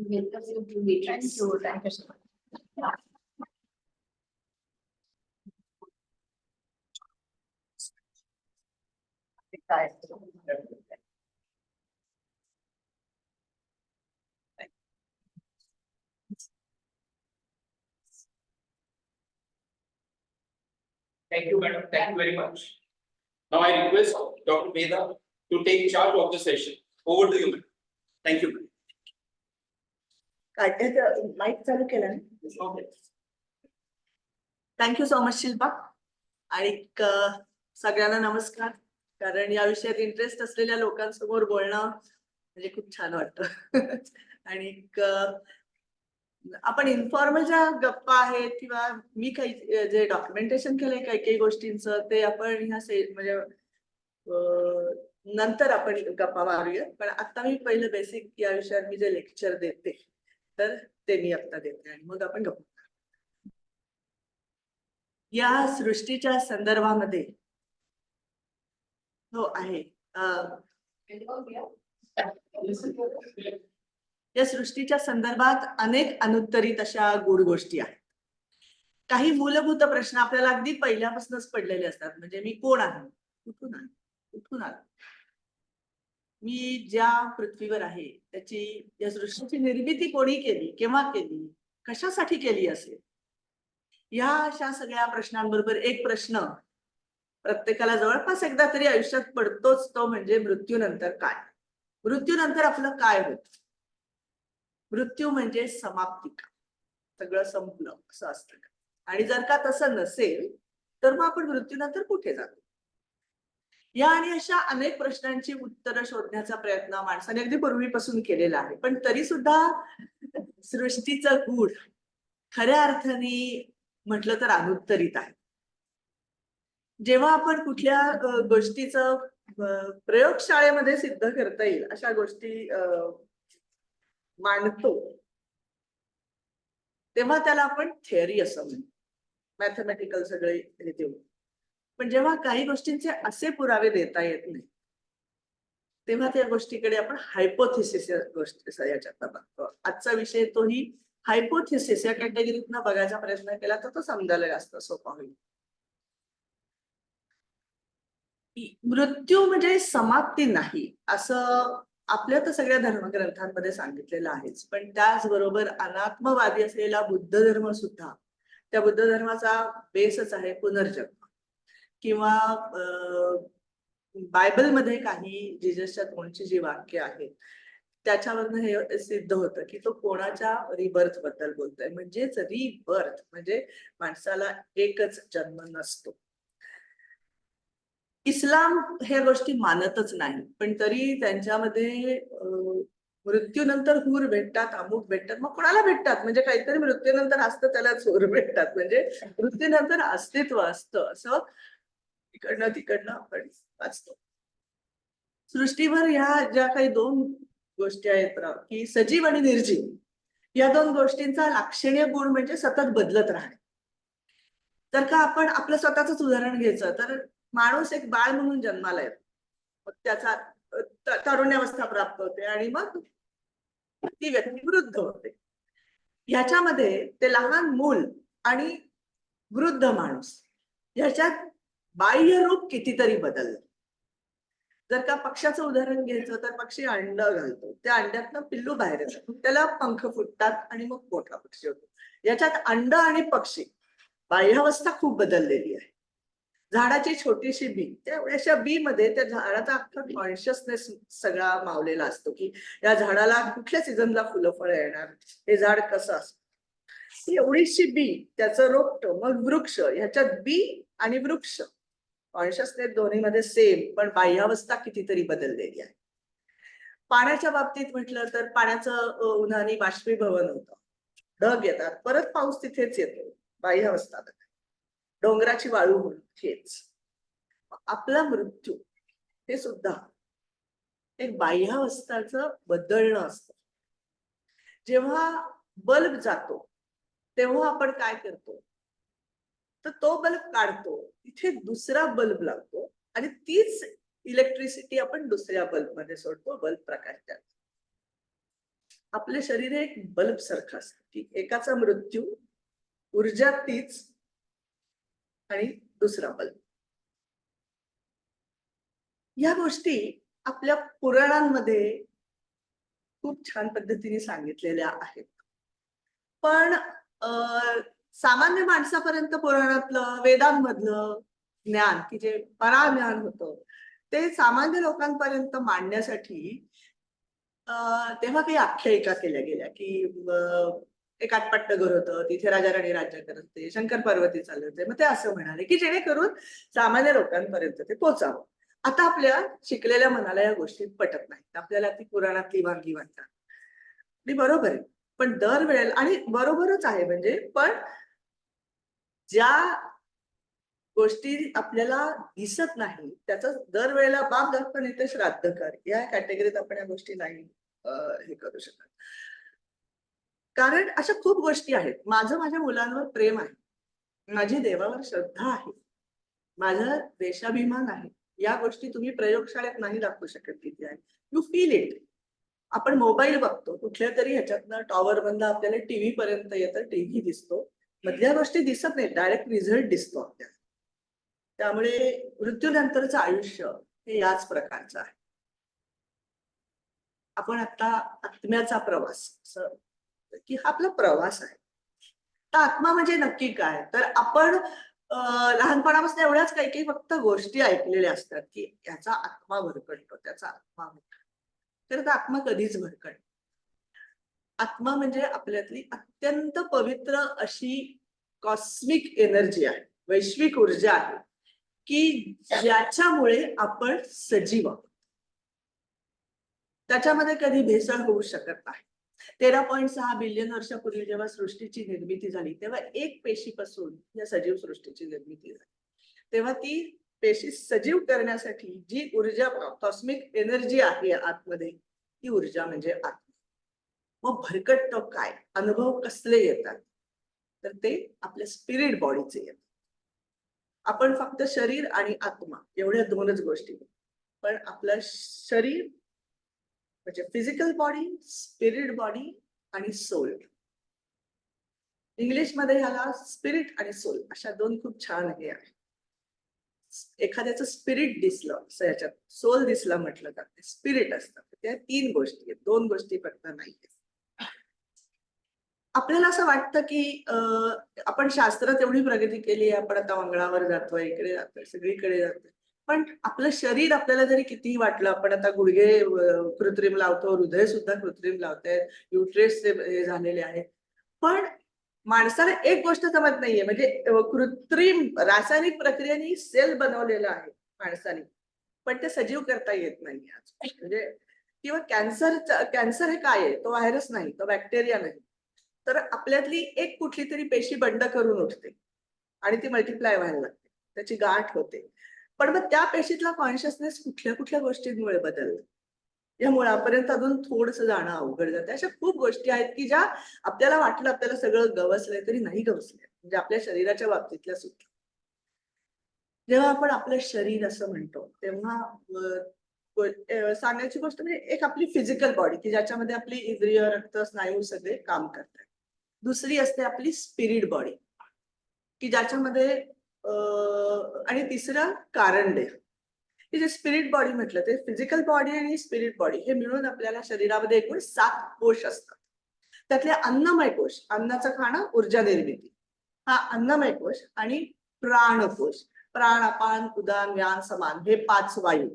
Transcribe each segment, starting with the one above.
Thank you. Thank you so much. Thank you, madam. Thank you very much. Now I request Dr. Veda to take charge of the session. Over to you, madam. Thank you. Mike चालू केला ना. Thank you so much Shilpa. आणि सगळ्यांना नमस्कार. कारण या विषयात interest असलेल्या लोकांसमोर बोलणं म्हणजे खूप छान वाटतं. आणि आपण इन्फॉर्मल ज्या गप्पा आहेत किंवा मी काही जे डॉक्युमेंटेशन केलंय काही काही गोष्टींचं ते आपण ह्या म्हणजे नंतर आपण गप्पा मारूया. पण आता मी पहिलं बेसिक या विषयावर मी जे लेक्चर देते तर ते मी आता देते आणि मग आपण गप्पा. या सृष्टीच्या संदर्भामध्ये हो आहे. या सृष्टीच्या संदर्भात अनेक अनुत्तरित अशा गूढ गोष्टी आहेत. काही मूलभूत प्रश्न आपल्याला अगदी पहिल्यापासूनच पडलेले असतात. म्हणजे मी कोण आहे, कुठून आहे, कुठून आलो, मी ज्या पृथ्वीवर आहे त्याची या सृष्टीची निर्मिती कोणी केली, केव्हा केली, कशासाठी केली असेल. या अशा सगळ्या प्रश्नांबरोबर एक प्रश्न प्रत्येकाला जवळपास एकदा तरी आयुष्यात पडतोच, तो म्हणजे मृत्यूनंतर काय. मृत्यूनंतर आपलं काय होत. मृत्यू म्हणजे समाप्ती का, सगळं संपलं असं असतं का. आणि जर का तसं नसेल तर मग आपण मृत्यूनंतर कुठे जातो. या आणि अशा अनेक प्रश्नांची उत्तरं शोधण्याचा प्रयत्न माणसाने अगदी पूर्वीपासून केलेला आहे. पण तरी सुद्धा सृष्टीचं गूढ खऱ्या अर्थाने म्हटलं तर अनुत्तरित आहे. जेव्हा आपण कुठल्या गोष्टीचं प्रयोगशाळेमध्ये सिद्ध करता येईल अशा गोष्टी मांडतो तेव्हा त्याला आपण थिअरी असं म्हणतो, मॅथमॅटिकल सगळे हे देऊ. पण जेव्हा काही गोष्टींचे असे पुरावे देता येत नाही तेव्हा त्या गोष्टीकडे आपण हायपोथिसिस या गोष्टी याच्यात बघतो. आजचा विषय तोही हायपोथिसिस या कॅटेगरीतनं बघायचा प्रयत्न केला तर तो समजायला जास्त सोपा होईल. मृत्यू म्हणजे समाप्ती नाही असं आपल्या तर सगळ्या धर्मग्रंथांमध्ये सांगितलेलं आहेच. पण त्याचबरोबर अनात्मवादी असलेला बुद्ध धर्म सुद्धा, त्या बुद्ध धर्माचा बेसच आहे पुनर्जन्म. किंवा बायबलमध्ये काही जिजसच्या तोंडची जी वाक्य आहेत त्याच्यावरनं हे सिद्ध होतं की तो कोणाच्या रिबर्थ बद्दल बोलतोय. म्हणजेच रिबर्थ म्हणजे माणसाला एकच जन्म नसतो. इस्लाम ह्या गोष्टी मानतच नाही, पण तरी त्यांच्यामध्ये मृत्यूनंतर हूर भेटतात, अमुक भेटतात. मग कोणाला भेटतात म्हणजे काहीतरी मृत्यूनंतर असतं त्यालाच हूर भेटतात. म्हणजे मृत्यूनंतर अस्तित्व असतं असं इकडनं तिकडनं आपण वाचतो. सृष्टीवर ह्या ज्या काही दोन गोष्टी आहेत की सजीव आणि निर्जीव, या दोन गोष्टींचा लाक्षणीय गुण म्हणजे सतत बदलत राहणे. तर का आपण आपलं स्वतःच उदाहरण घ्यायचं तर माणूस एक बाळ म्हणून जन्माला येतो, मग त्याचा तारुण्यावस्था प्राप्त होते आणि मग ती व्यक्ती वृद्ध होते. ह्याच्यामध्ये ते लहान मूल आणि वृद्ध माणूस ह्याच्यात बाह्य रूप कितीतरी बदललं. जर का पक्ष्याचं उदाहरण घ्यायचं तर पक्षी अंड घालतो, त्या अंड्यातनं पिल्लू बाहेर येतात, त्याला पंख फुटतात आणि मग मोठा पक्षी होतो. याच्यात अंड आणि पक्षी बाह्यावस्था खूप बदललेली आहे. झाडाची छोटीशी बी, त्या बी मध्ये त्या झाडाचा अख्खा कॉन्शियसनेस सगळा मावलेला असतो की या झाडाला कुठल्या सीझनला फुलं फळं येणार, हे झाड कसं असतं. एवढीशी बी, त्याचं रोपटं, मग वृक्ष, ह्याच्यात बी आणि वृक्ष कॉन्शियसनेस दोन्हीमध्ये सेम, पण बाह्यावस्था कितीतरी बदललेली आहे. पाण्याच्या बाबतीत म्हटलं तर पाण्याचं उन्हाने बाष्पीभवन होतं, ढग येतात, परत पाऊस तिथेच येतो, बाह्यावस्था. डोंगराची वाळू म्हणून हेच. आपला मृत्यू हे सुद्धा एक बाह्यावस्थाचं बदलणं असतं. जेव्हा बल्ब जातो तेव्हा आपण काय करतो तर तो बल्ब काढतो, तिथे दुसरा बल्ब लागतो आणि तीच इलेक्ट्रिसिटी आपण दुसऱ्या बल्ब मध्ये सोडतो, बल्ब प्रकाश द्यायला. आपले शरीर हे एक बल्ब सारखं असतं की एकाचा मृत्यू, ऊर्जा तीच आणि दुसरा बल्ब. या गोष्टी आपल्या पुराणांमध्ये खूप छान पद्धतीने सांगितलेल्या आहेत. पण सामान्य माणसापर्यंत पुराणातलं, वेदांमधलं ज्ञान की जे पराज्ञान होतं, ते सामान्य लोकांपर्यंत मांडण्यासाठी तेव्हा काही आख्यायिका केल्या गेल्या की एक आटपाट घर होतं, तिथे राजा राणी राज्य करत होते, शंकर पार्वती चालले होते. मग ते असं म्हणाले की जेणेकरून सामान्य लोकांपर्यंत ते पोचावं. आता आपल्या शिकलेल्या मनाला या गोष्टी पटत नाहीत. आपल्याला ती पुराणातली वांगी वाटतात. आणि बरोबर आहे. पण दरवेळेला आणि बरोबरच आहे म्हणजे पण ज्या गोष्टी आपल्याला दिसत नाही त्याचा दरवेळेला बाप दाखवून येते श्राद्ध कर या कॅटेगरीत आपण या गोष्टी नाही हे करू शकत. कारण अशा खूप गोष्टी आहेत. माझं माझ्या मुलांवर प्रेम आहे, माझी देवावर श्रद्धा आहे, माझा देशाभिमान आहे. या गोष्टी तुम्ही प्रयोगशाळेत नाही दाखवू शकत किती आहे. You feel it. आपण मोबाईल बघतो, कुठल्या तरी ह्याच्यातनं टॉवर मधनं आपल्याला टीव्ही पर्यंत येतं, टीव्ही दिसतो, मधल्या गोष्टी दिसत नाही, डायरेक्ट रिझल्ट दिसतो आपल्याला. त्यामुळे मृत्यूनंतरचं आयुष्य हे याच प्रकारचं आहे. आपण आता आत्म्याचा प्रवास की हा आपला प्रवास आहे. तर आत्मा म्हणजे नक्की काय? तर आपण लहानपणापासून एवढ्याच काही काही फक्त गोष्टी ऐकलेल्या असतात की याचा आत्मा भरकटतो, त्याचा आत्मा भरकटतो. तर आत्मा कधीच भरकट. आत्मा म्हणजे आपल्यातली अत्यंत पवित्र अशी कॉस्मिक एनर्जी आहे, वैश्विक ऊर्जा आहे की ज्याच्यामुळे आपण सजीव आहोत. त्याच्यामध्ये कधी भेसळ होऊ शकत नाही. 13.6 बिलियन वर्षापूर्वी जेव्हा सृष्टीची निर्मिती झाली तेव्हा एक पेशीपासून या सजीव सृष्टीची निर्मिती झाली. तेव्हा ती पेशी सजीव करण्यासाठी जी ऊर्जा कॉस्मिक एनर्जी आहे आतमध्ये ती ऊर्जा म्हणजे आत्मा. मग भरकटतो काय, अनुभव कसले येतात, तर ते आपल्या स्पिरिट बॉडीचे येतात. आपण फक्त शरीर आणि आत्मा एवढ्या दोनच गोष्टी, पण आपलं शरीर म्हणजे फिजिकल बॉडी, स्पिरिट बॉडी आणि सोल. इंग्लिशमध्ये ह्याला स्पिरिट आणि सोल अशा दोन खूप छान हे आहे. एखाद्याचं स्पिरिट दिसलं असं याच्यात, सोल दिसला म्हटलं तर ते स्पिरिट असतं. त्या तीन गोष्टी आहेत, दोन गोष्टी फक्त नाही. आपल्याला असं वाटतं की आपण शास्त्रात एवढी प्रगती केली आहे, आपण आता मंगळावर जातोय, इकडे जातोय, सगळीकडे जातोय, पण आपलं शरीर आपल्याला जरी कितीही वाटलं, आपण आता गुडघे कृत्रिम लावतो, हृदय सुद्धा कृत्रिम लावतायत, युट्रेस हे झालेले आहेत, पण माणसाला एक गोष्ट समजत नाहीये, म्हणजे कृत्रिम रासायनिक प्रक्रियेने सेल बनवलेला आहे माणसाने, पण ते सजीव करता येत नाही आज. म्हणजे किंवा कॅन्सर हे काय आहे, तो व्हायरस नाही, तो बॅक्टेरिया नाही, तर आपल्यातली एक कुठली तरी पेशी बंड करून उठते आणि ती मल्टिप्लाय व्हायला लागते, त्याची गाठ होते. पण मग त्या पेशीतला कॉन्शियसनेस कुठल्या कुठल्या गोष्टींमुळे बदलला, या मुळापर्यंत अजून थोडंसं जाणं अवघड जातं. अशा खूप गोष्टी आहेत की ज्या आपल्याला वाटलं आपल्याला सगळं गवसलंय तरी नाही गवसलंय, म्हणजे आपल्या शरीराच्या बाबतीतल्या सुद्धा. जेव्हा आपण आपलं शरीर असं म्हणतो तेव्हा सांगायची गोष्ट म्हणजे एक आपली फिजिकल बॉडी की ज्याच्यामध्ये आपली इंद्रिय, रक्त, स्नायू सगळे काम करतात. दुसरी असते आपली स्पिरिट बॉडी की ज्याच्यामध्ये आणि तिसरं कारण देह. की जे स्पिरिट बॉडी म्हटलं ते फिजिकल बॉडी आणि स्पिरिट बॉडी हे मिळून आपल्याला शरीरामध्ये एकूण 7 कोश असतात. त्यातले अन्नमय कोश, अन्नाचं खाणं, ऊर्जा निर्मिती, हा अन्नमय कोश आणि प्राणकोश, प्राण, अपान, उदान, व्यान, समान हे 5 वायू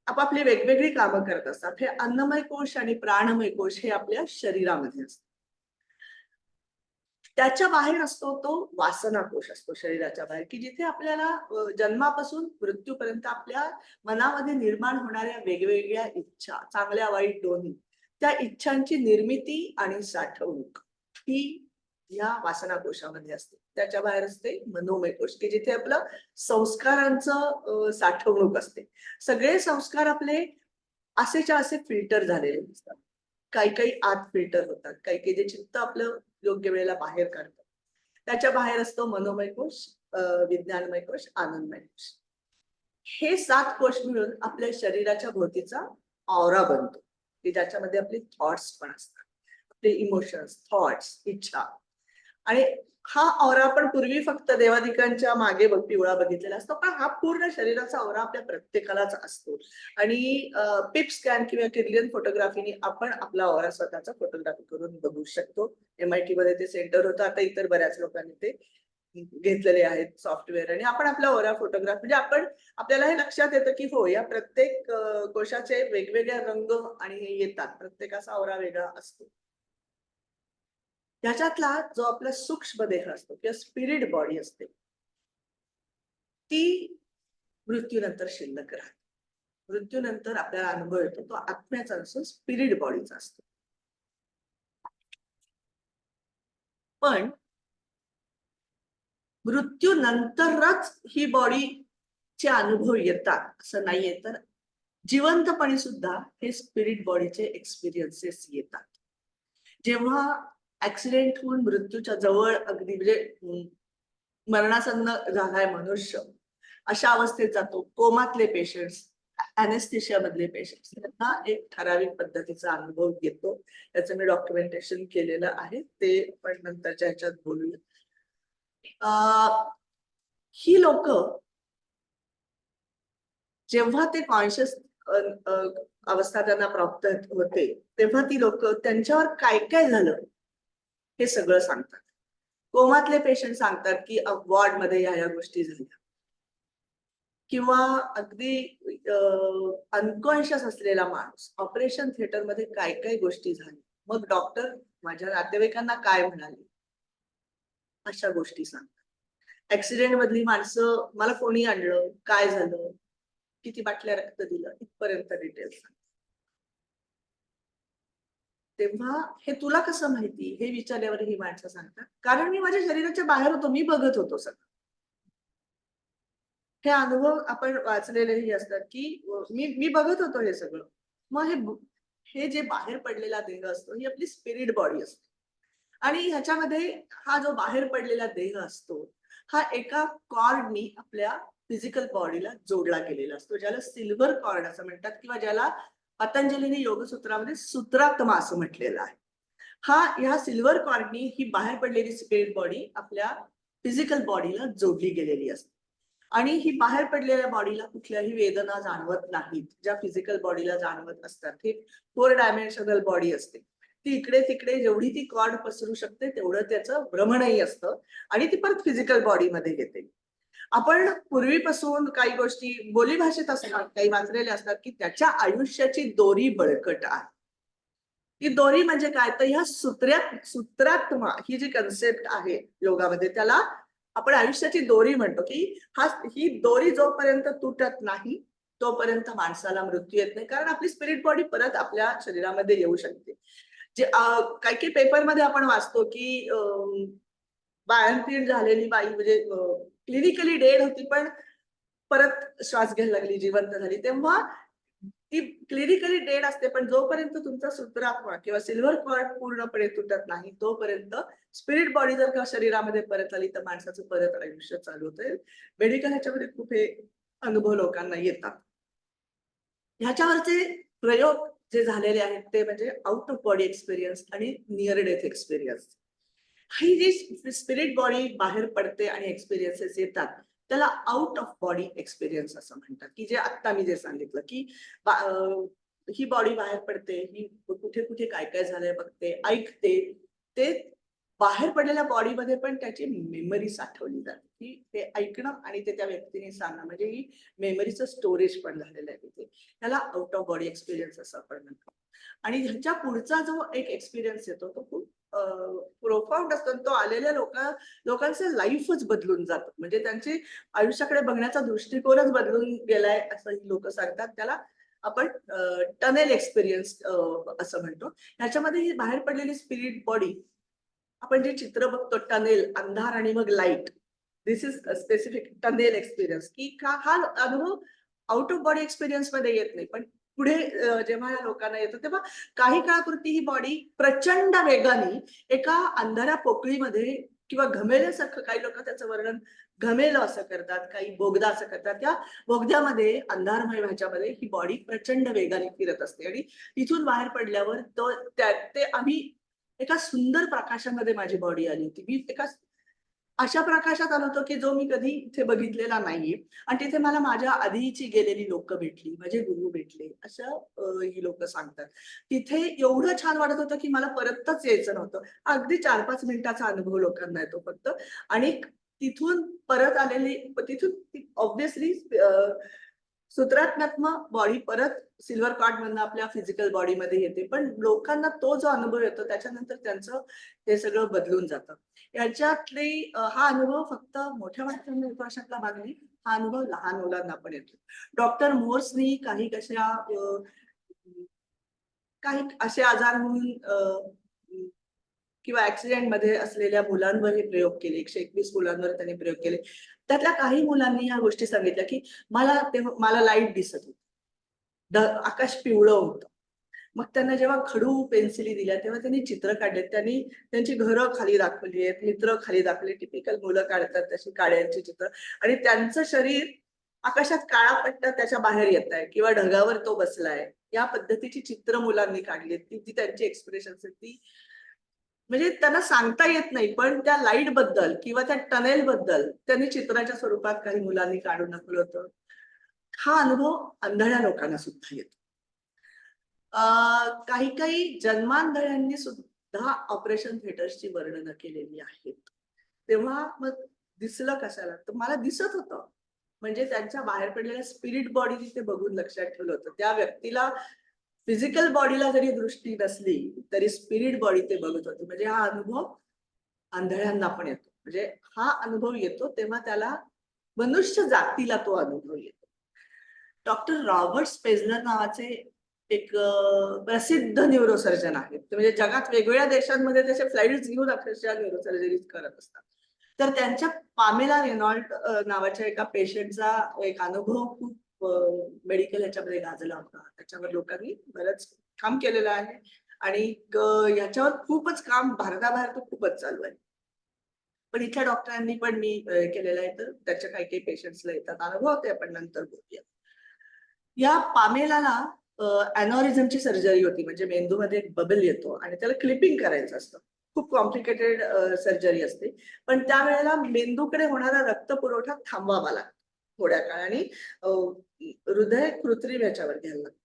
आपापली वेगवेगळी कामं करत असतात. हे अन्नमय कोश आणि प्राणमय कोश हे आपल्या शरीरामध्ये असतात. त्याच्या बाहेर असतो तो वासना कोश असतो शरीराच्या बाहेर, की जिथे आपल्याला जन्मापासून मृत्यूपर्यंत आपल्या मनामध्ये निर्माण होणाऱ्या वेगवेगळ्या इच्छा, चांगल्या वाईट दोन्ही, त्या इच्छांची निर्मिती आणि साठवणूक ही या वासना कोशामध्ये असते. त्याच्या बाहेर असते मनोमय कोश की जिथे आपलं संस्कारांचं साठवणूक असते. सगळे संस्कार आपले असेच्या असे फिल्टर झालेले दिसतात. काही काही आत फिल्टर होतात, काही काही जे चित्त आपलं योग्य वेळेला बाहेर काढतं. त्याच्या बाहेर असतो मनोमय कोश, विज्ञानमय कोश, आनंदमय कोश. हे 7 कोश मिळून आपल्या शरीराच्या भोवतीचा ऑरा बनतो. की ज्याच्यामध्ये आपले थॉट्स पण असतात, आपले इमोशन्स, थॉट्स, इच्छा. आणि हा औरा आपण पूर्वी फक्त देवादिकांच्या मागे पिवळा बघितलेला असतो, पण हा पूर्ण शरीराचा औरा आपल्या प्रत्येकालाच असतो. आणि पिप स्कॅन किंवा किर्लियन फोटोग्राफीने आपण आपला औरा स्वतःचा फोटोग्राफी करून बघू शकतो. MIT मध्ये ते सेंटर होतं, आता इतर बऱ्याच लोकांनी ते घेतलेले आहेत सॉफ्टवेअर. आणि आपण आपला औरा फोटोग्राफ म्हणजे आपण आपल्याला हे लक्षात येतं की हो, या प्रत्येक कोशाचे वेगवेगळे रंग आणि हे येतात, प्रत्येकाचा औरा वेगळा असतो. त्याच्यातला जो आपला सूक्ष्म देह असतो किंवा स्पिरिट बॉडी असते, ती मृत्यूनंतर शिल्लक राहते. मृत्यूनंतर आपल्याला अनुभव येतो तो आत्म्याचा नसून स्पिरिट बॉडीचा असतो. पण मृत्यूनंतरच ही बॉडीचे अनुभव येतात असं नाहीये, तर जिवंतपणे सुद्धा हे स्पिरिट बॉडीचे एक्सपिरियन्सेस येतात. जेव्हा ऍक्सिडेंट होऊन मृत्यूच्या जवळ अगदी म्हणजे मरणासन्न झालाय मनुष्य, अशा अवस्थेत जातो, कोमातले पेशंट्स, अॅनेस्थेशिया मधले पेशंट्स, त्यांना एक ठराविक पद्धतीचा अनुभव येतो. त्याचं मी डॉक्युमेंटेशन केलेलं आहे, ते आपण नंतरच्या ह्याच्यात बोलूया. ही लोक जेव्हा ते कॉन्शियस अवस्था त्यांना प्राप्त होते, तेव्हा ती लोक त्यांच्यावर काय काय झालं हे सगळं सांगतात. कोमातले पेशंट सांगतात की वॉर्डमध्ये ह्या गोष्टी झाल्या, किंवा अगदी अनकॉन्शियस असलेला माणूस ऑपरेशन थिएटरमध्ये काय काय गोष्टी झाल्या, मग डॉक्टर माझ्या नातेवाईकांना काय म्हणाले, अशा गोष्टी सांगतात. ऍक्सिडेंट मधली माणसं, मला कोणी आणलं, काय झालं, किती बाटल्या रक्त दिलं, इथपर्यंत डिटेल्स. तेव्हा हे तुला कसं माहिती हे विचारल्यावर ही माणसं सांगतात, कारण मी माझ्या शरीराच्या बाहेर होतो, मी बघत होतो सगळं. हे अनुभव आपण वाचलेलेही असतात की मी बघत होतो हे सगळं. मग हे जे बाहेर पडलेला देह असतो ही आपली स्पिरिट बॉडी असते. आणि ह्याच्यामध्ये हा जो बाहेर पडलेला देह असतो हा एका कॉर्डनी आपल्या फिजिकल बॉडीला जोडला गेलेला असतो, ज्याला सिल्वर कॉर्ड असं म्हणतात, किंवा ज्याला पतंजलीने योगसूत्रामध्ये सूत्रात्मा असं म्हटलेलं आहे. ह्या सिल्वर कॉर्डनी ही बाहेर पडलेली स्पिरिट बॉडी आपल्या फिजिकल बॉडीला जोडली गेलेली असते. आणि ही बाहेर पडलेल्या बॉडीला कुठल्याही वेदना जाणवत नाहीत, ज्या फिजिकल बॉडीला जाणवत असतात. ही 4 डायमेन्शनल बॉडी असते, ती इकडे तिकडे जेवढी ती कॉर्ड पसरू शकते तेवढं त्याचं भ्रमणही असतं आणि ती परत फिजिकल बॉडीमध्ये येते. आपण पूर्वीपासून काही गोष्टी बोलीभाषेत असतात, काही वाचलेल्या असतात की त्याच्या आयुष्याची दोरी बळकट आहे. ती दोरी म्हणजे काय, तर ह्या सूत्रात्मा ही जी कन्सेप्ट आहे योगामध्ये, त्याला आपण आयुष्याची दोरी म्हणतो. की ही दोरी जोपर्यंत तुटत नाही तोपर्यंत माणसाला मृत्यू येत नाही, कारण आपली स्पिरिट बॉडी परत आपल्या शरीरामध्ये येऊ शकते. जे काही काही पेपरमध्ये आपण वाचतो की बाळंतीण झालेली बाई म्हणजे क्लिनिकली डेड होती, पण परत श्वास घ्यायला लागली, जिवंत झाली. तेव्हा ती क्लिनिकली डेड असते, पण जोपर्यंत तुमचा सूत्रात्मा किंवा सिल्वर कॉर्ड पूर्णपणे तुटत नाही तोपर्यंत स्पिरिट बॉडी जर का शरीरामध्ये परत आली तर माणसाचं परत आयुष्य चालू होतं. मेडिकल ह्याच्यामध्ये खूप हे अनुभव लोकांना येतात. ह्याच्यावरचे प्रयोग जे झालेले आहेत ते म्हणजे आउट ऑफ बॉडी एक्सपिरियन्स आणि नियर डेथ एक्सपिरियन्स. ही जी स्पिरिट बॉडी बाहेर पडते आणि एक्सपिरियन्सेस येतात त्याला आउट ऑफ बॉडी एक्सपिरियन्स असं म्हणतात. की जे आता मी जे सांगितलं की ही बॉडी बाहेर पडते, ही कुठे कुठे काय काय झालंय बघते, ऐकते, ते बाहेर पडलेल्या बॉडीमध्ये पण त्याची मेमरी साठवली जाते. की ते ऐकणं आणि ते त्या व्यक्तीने सांगणं, म्हणजे ही मेमरीचं स्टोरेज पण झालेलं आहे तिथे. त्याला आउट ऑफ बॉडी एक्सपिरियन्स असं आपण म्हणतो. आणि ह्याच्या पुढचा जो एक एक्सपिरियन्स येतो तो खूप प्रोफाउंड असतो. तो आलेल्या लोकांचं लाईफच बदलून जातं, म्हणजे त्यांची आयुष्याकडे बघण्याचा दृष्टिकोनच बदलून गेलाय असं ही लोक सांगतात. त्याला आपण टनेल एक्सपिरियन्स असं म्हणतो. ह्याच्यामध्ये ही बाहेर पडलेली स्पिरिट बॉडी, आपण जे चित्र बघतो टनेल, अंधार आणि मग light, this is specific tunnel experience. की हा अनुभव आउट ऑफ बॉडी एक्सपिरियन्स मध्ये येत नाही, पण पुढे जेव्हा या लोकांना येतो तेव्हा काही काळापुरती ही बॉडी प्रचंड वेगाने एका अंधाऱ्या पोकळीमध्ये किंवा घमेल्यासारखं, काही लोक त्याचं वर्णन घमेलं असं करतात, काही बोगदा असं करतात. त्या बोगद्यामध्ये अंधारमय ह्याच्यामध्ये ही बॉडी प्रचंड वेगाने फिरत असते आणि तिथून बाहेर पडल्यावर ते आम्ही एका सुंदर प्रकाशामध्ये माझी बॉडी आली होती. मी एका अशा प्रकाशात आलो होतो की जो मी कधी इथे बघितलेला नाहीये. आणि तिथे मला माझ्या आधीची गेलेली लोक भेटली, माझे गुरु भेटले, असं ही लोक सांगतात. तिथे एवढं छान वाटत होतं की मला परतच यायचं नव्हतं. अगदी 4-5 मिनिटाचा अनुभव लोकांना येतो फक्त. आणि तिथून परत आलेली, तिथून ऑब्व्हियसली सूत्रात्मक बॉडी परत सिल्वर कार्ड मधनं आपल्या फिजिकल बॉडीमध्ये येते. पण लोकांना तो जो अनुभव येतो त्याच्यानंतर त्यांचं हे सगळं बदलून जातं. याच्यातले हा अनुभव फक्त मोठ्या माणसांना येतो अशातला भाग नाही. हा अनुभव लहान मुलांना पण येतो. डॉक्टर मोर्सनी काही असे आजार होऊन किंवा ऍक्सिडेंट मध्ये असलेल्या मुलांवर हे प्रयोग केले. 121 मुलांवर त्यांनी प्रयोग केले. त्यातल्या काही मुलांनी ह्या गोष्टी सांगितल्या की मला लाईट दिसत होती, आकाश पिवळं होतं. मग त्यांना जेव्हा खडू पेन्सिली दिल्या तेव्हा त्यांनी चित्र काढले. त्यांनी त्यांची घरं खाली दाखवली आहेत, मित्र खाली दाखवले. टिपिकल मुलं काढतात तशी काड्यांची चित्र. आणि त्यांचं शरीर आकाशात काळा पट्टा त्याच्या बाहेर येत आहे किंवा ढगावर तो बसलाय. या पद्धतीची चित्र मुलांनी काढली. ती त्यांची एक्सप्रेशन ती म्हणजे त्यांना सांगता येत नाही, पण त्या लाईट बद्दल किंवा त्या टनेल बद्दल त्यांनी चित्राच्या स्वरूपात काही मुलांनी काढून दाखवलं होतं. हा अनुभव आंधळ्या लोकांना सुद्धा येतो. काही काही जन्मांधळ्यांनी सुद्धा ऑपरेशन थिएटर्सची वर्णनं केलेली आहेत. तेव्हा मग दिसलं कशाला, तर मला दिसत होतं. म्हणजे त्यांच्या बाहेर पडलेल्या स्पिरिट बॉडी तिथे बघून लक्षात ठेवलं होतं. त्या व्यक्तीला फिजिकल बॉडीला जरी दृष्टी नसली तरी स्पिरिट बॉडी ते बघत होते. म्हणजे हा अनुभव आंधळ्यांना पण येतो. म्हणजे हा अनुभव येतो तेव्हा त्याला मनुष्य जातीला तो अनुभव येतो. डॉक्टर रॉबर्ट स्पेजलर नावाचे एक प्रसिद्ध न्यूरोसर्जन आहेत. म्हणजे जगात वेगवेगळ्या देशांमध्ये त्याचे फ्लाईट्स घेऊन अक्षरशः न्यूरोसर्जरी करत असतात. तर त्यांच्या पामेला रेनॉल्ड नावाच्या एका पेशंटचा एक अनुभव खूप मेडिकल ह्याच्यामध्ये गाजला होता. त्याच्यावर लोकांनी बरंच काम केलेलं आहे आणि ह्याच्यावर खूपच काम भारताबाहेर तो खूपच चालू आहे. पण इथल्या डॉक्टरांनी पण मी केलेलं आहे. तर त्याच्या काही काही पेशंट्सला येतात अनुभव, ते आपण नंतर बोलूया. या पामेलाला अॅनॉरिझमची सर्जरी होती. म्हणजे मेंदूमध्ये एक बबल येतो आणि त्याला क्लिपिंग करायचं असतं. खूप कॉम्प्लिकेटेड सर्जरी असते. पण त्यावेळेला मेंदूकडे होणारा रक्त पुरवठा थांबवावा लागतो थोड्या काळाने. हृदय कृत्रिम ह्याच्यावर घ्यायला लागतं.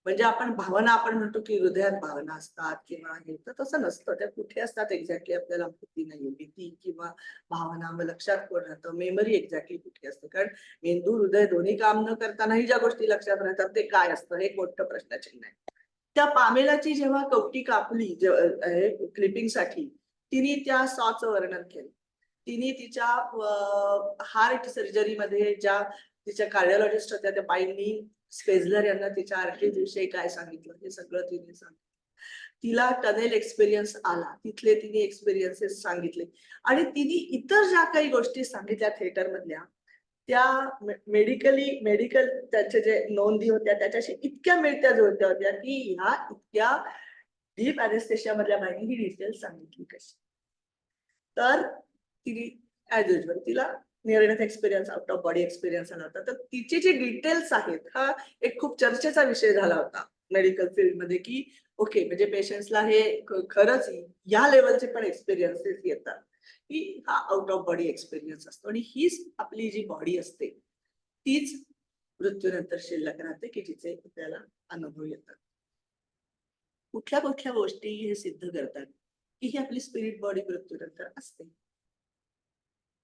म्हणजे आपण म्हणतो की हृदयात भावना असतात किंवा हे, तर तसं नसतं. त्या कुठे असतात एक्झॅक्टली आपल्याला माहिती नाहीये. भीती किंवा भावना मग लक्षात कोण राहतं, मेमरी एक्झॅक्टली कुठे असते. कारण मेंदू हृदय दोन्ही काम न करतानाही ज्या गोष्टी लक्षात राहतात ते काय असतं हे एक मोठं प्रश्नचिन्ह आहे. त्या पामेलाची जेव्हा कवटी कापली क्लिपिंगसाठी, तिने त्या सॉचं वर्णन केलं. तिने तिच्या हार्ट सर्जरीमध्ये ज्या तिच्या कार्डिओलॉजिस्ट होत्या त्या बाईंनी स्पेजलर यांना तिच्या आर्टिस्ट विषयी काय सांगितलं हे सगळं तिने सांगितलं. तिला टनेल एक्सपिरियन्स आला, तिथले तिने एक्सपिरियन्सेस सांगितले आणि तिने इतर ज्या काही गोष्टी सांगितल्या थिएटर मधल्या त्या मेडिकल त्याचे जे नोंदी होत्या त्याच्याशी इतक्या मिळत्या जुळत्या होत्या की ह्या इतक्या डीप अॅनेस्थेशिया मधल्या बाईंनी ही डिटेल्स सांगितली कशी. तर तिने ऍज युजल तिला near death experience, out of body experience आला होता. तर तिची जी डिटेल्स आहेत हा एक खूप चर्चेचा विषय झाला होता मेडिकल फील्डमध्ये की ओके, म्हणजे पेशंट्सला हे खरंच या लेवलचे पण एक्सपिरियन्सेस येतात की हा आउट ऑफ बॉडी एक्सपिरियन्स असतो. आणि हीच आपली जी बॉडी असते तीच मृत्यूनंतर शिल्लक राहते की जिचे आपल्याला अनुभव येतात. कुठल्या कुठल्या गोष्टी हे सिद्ध करतात की ही आपली स्पिरिट बॉडी मृत्यूनंतर असते.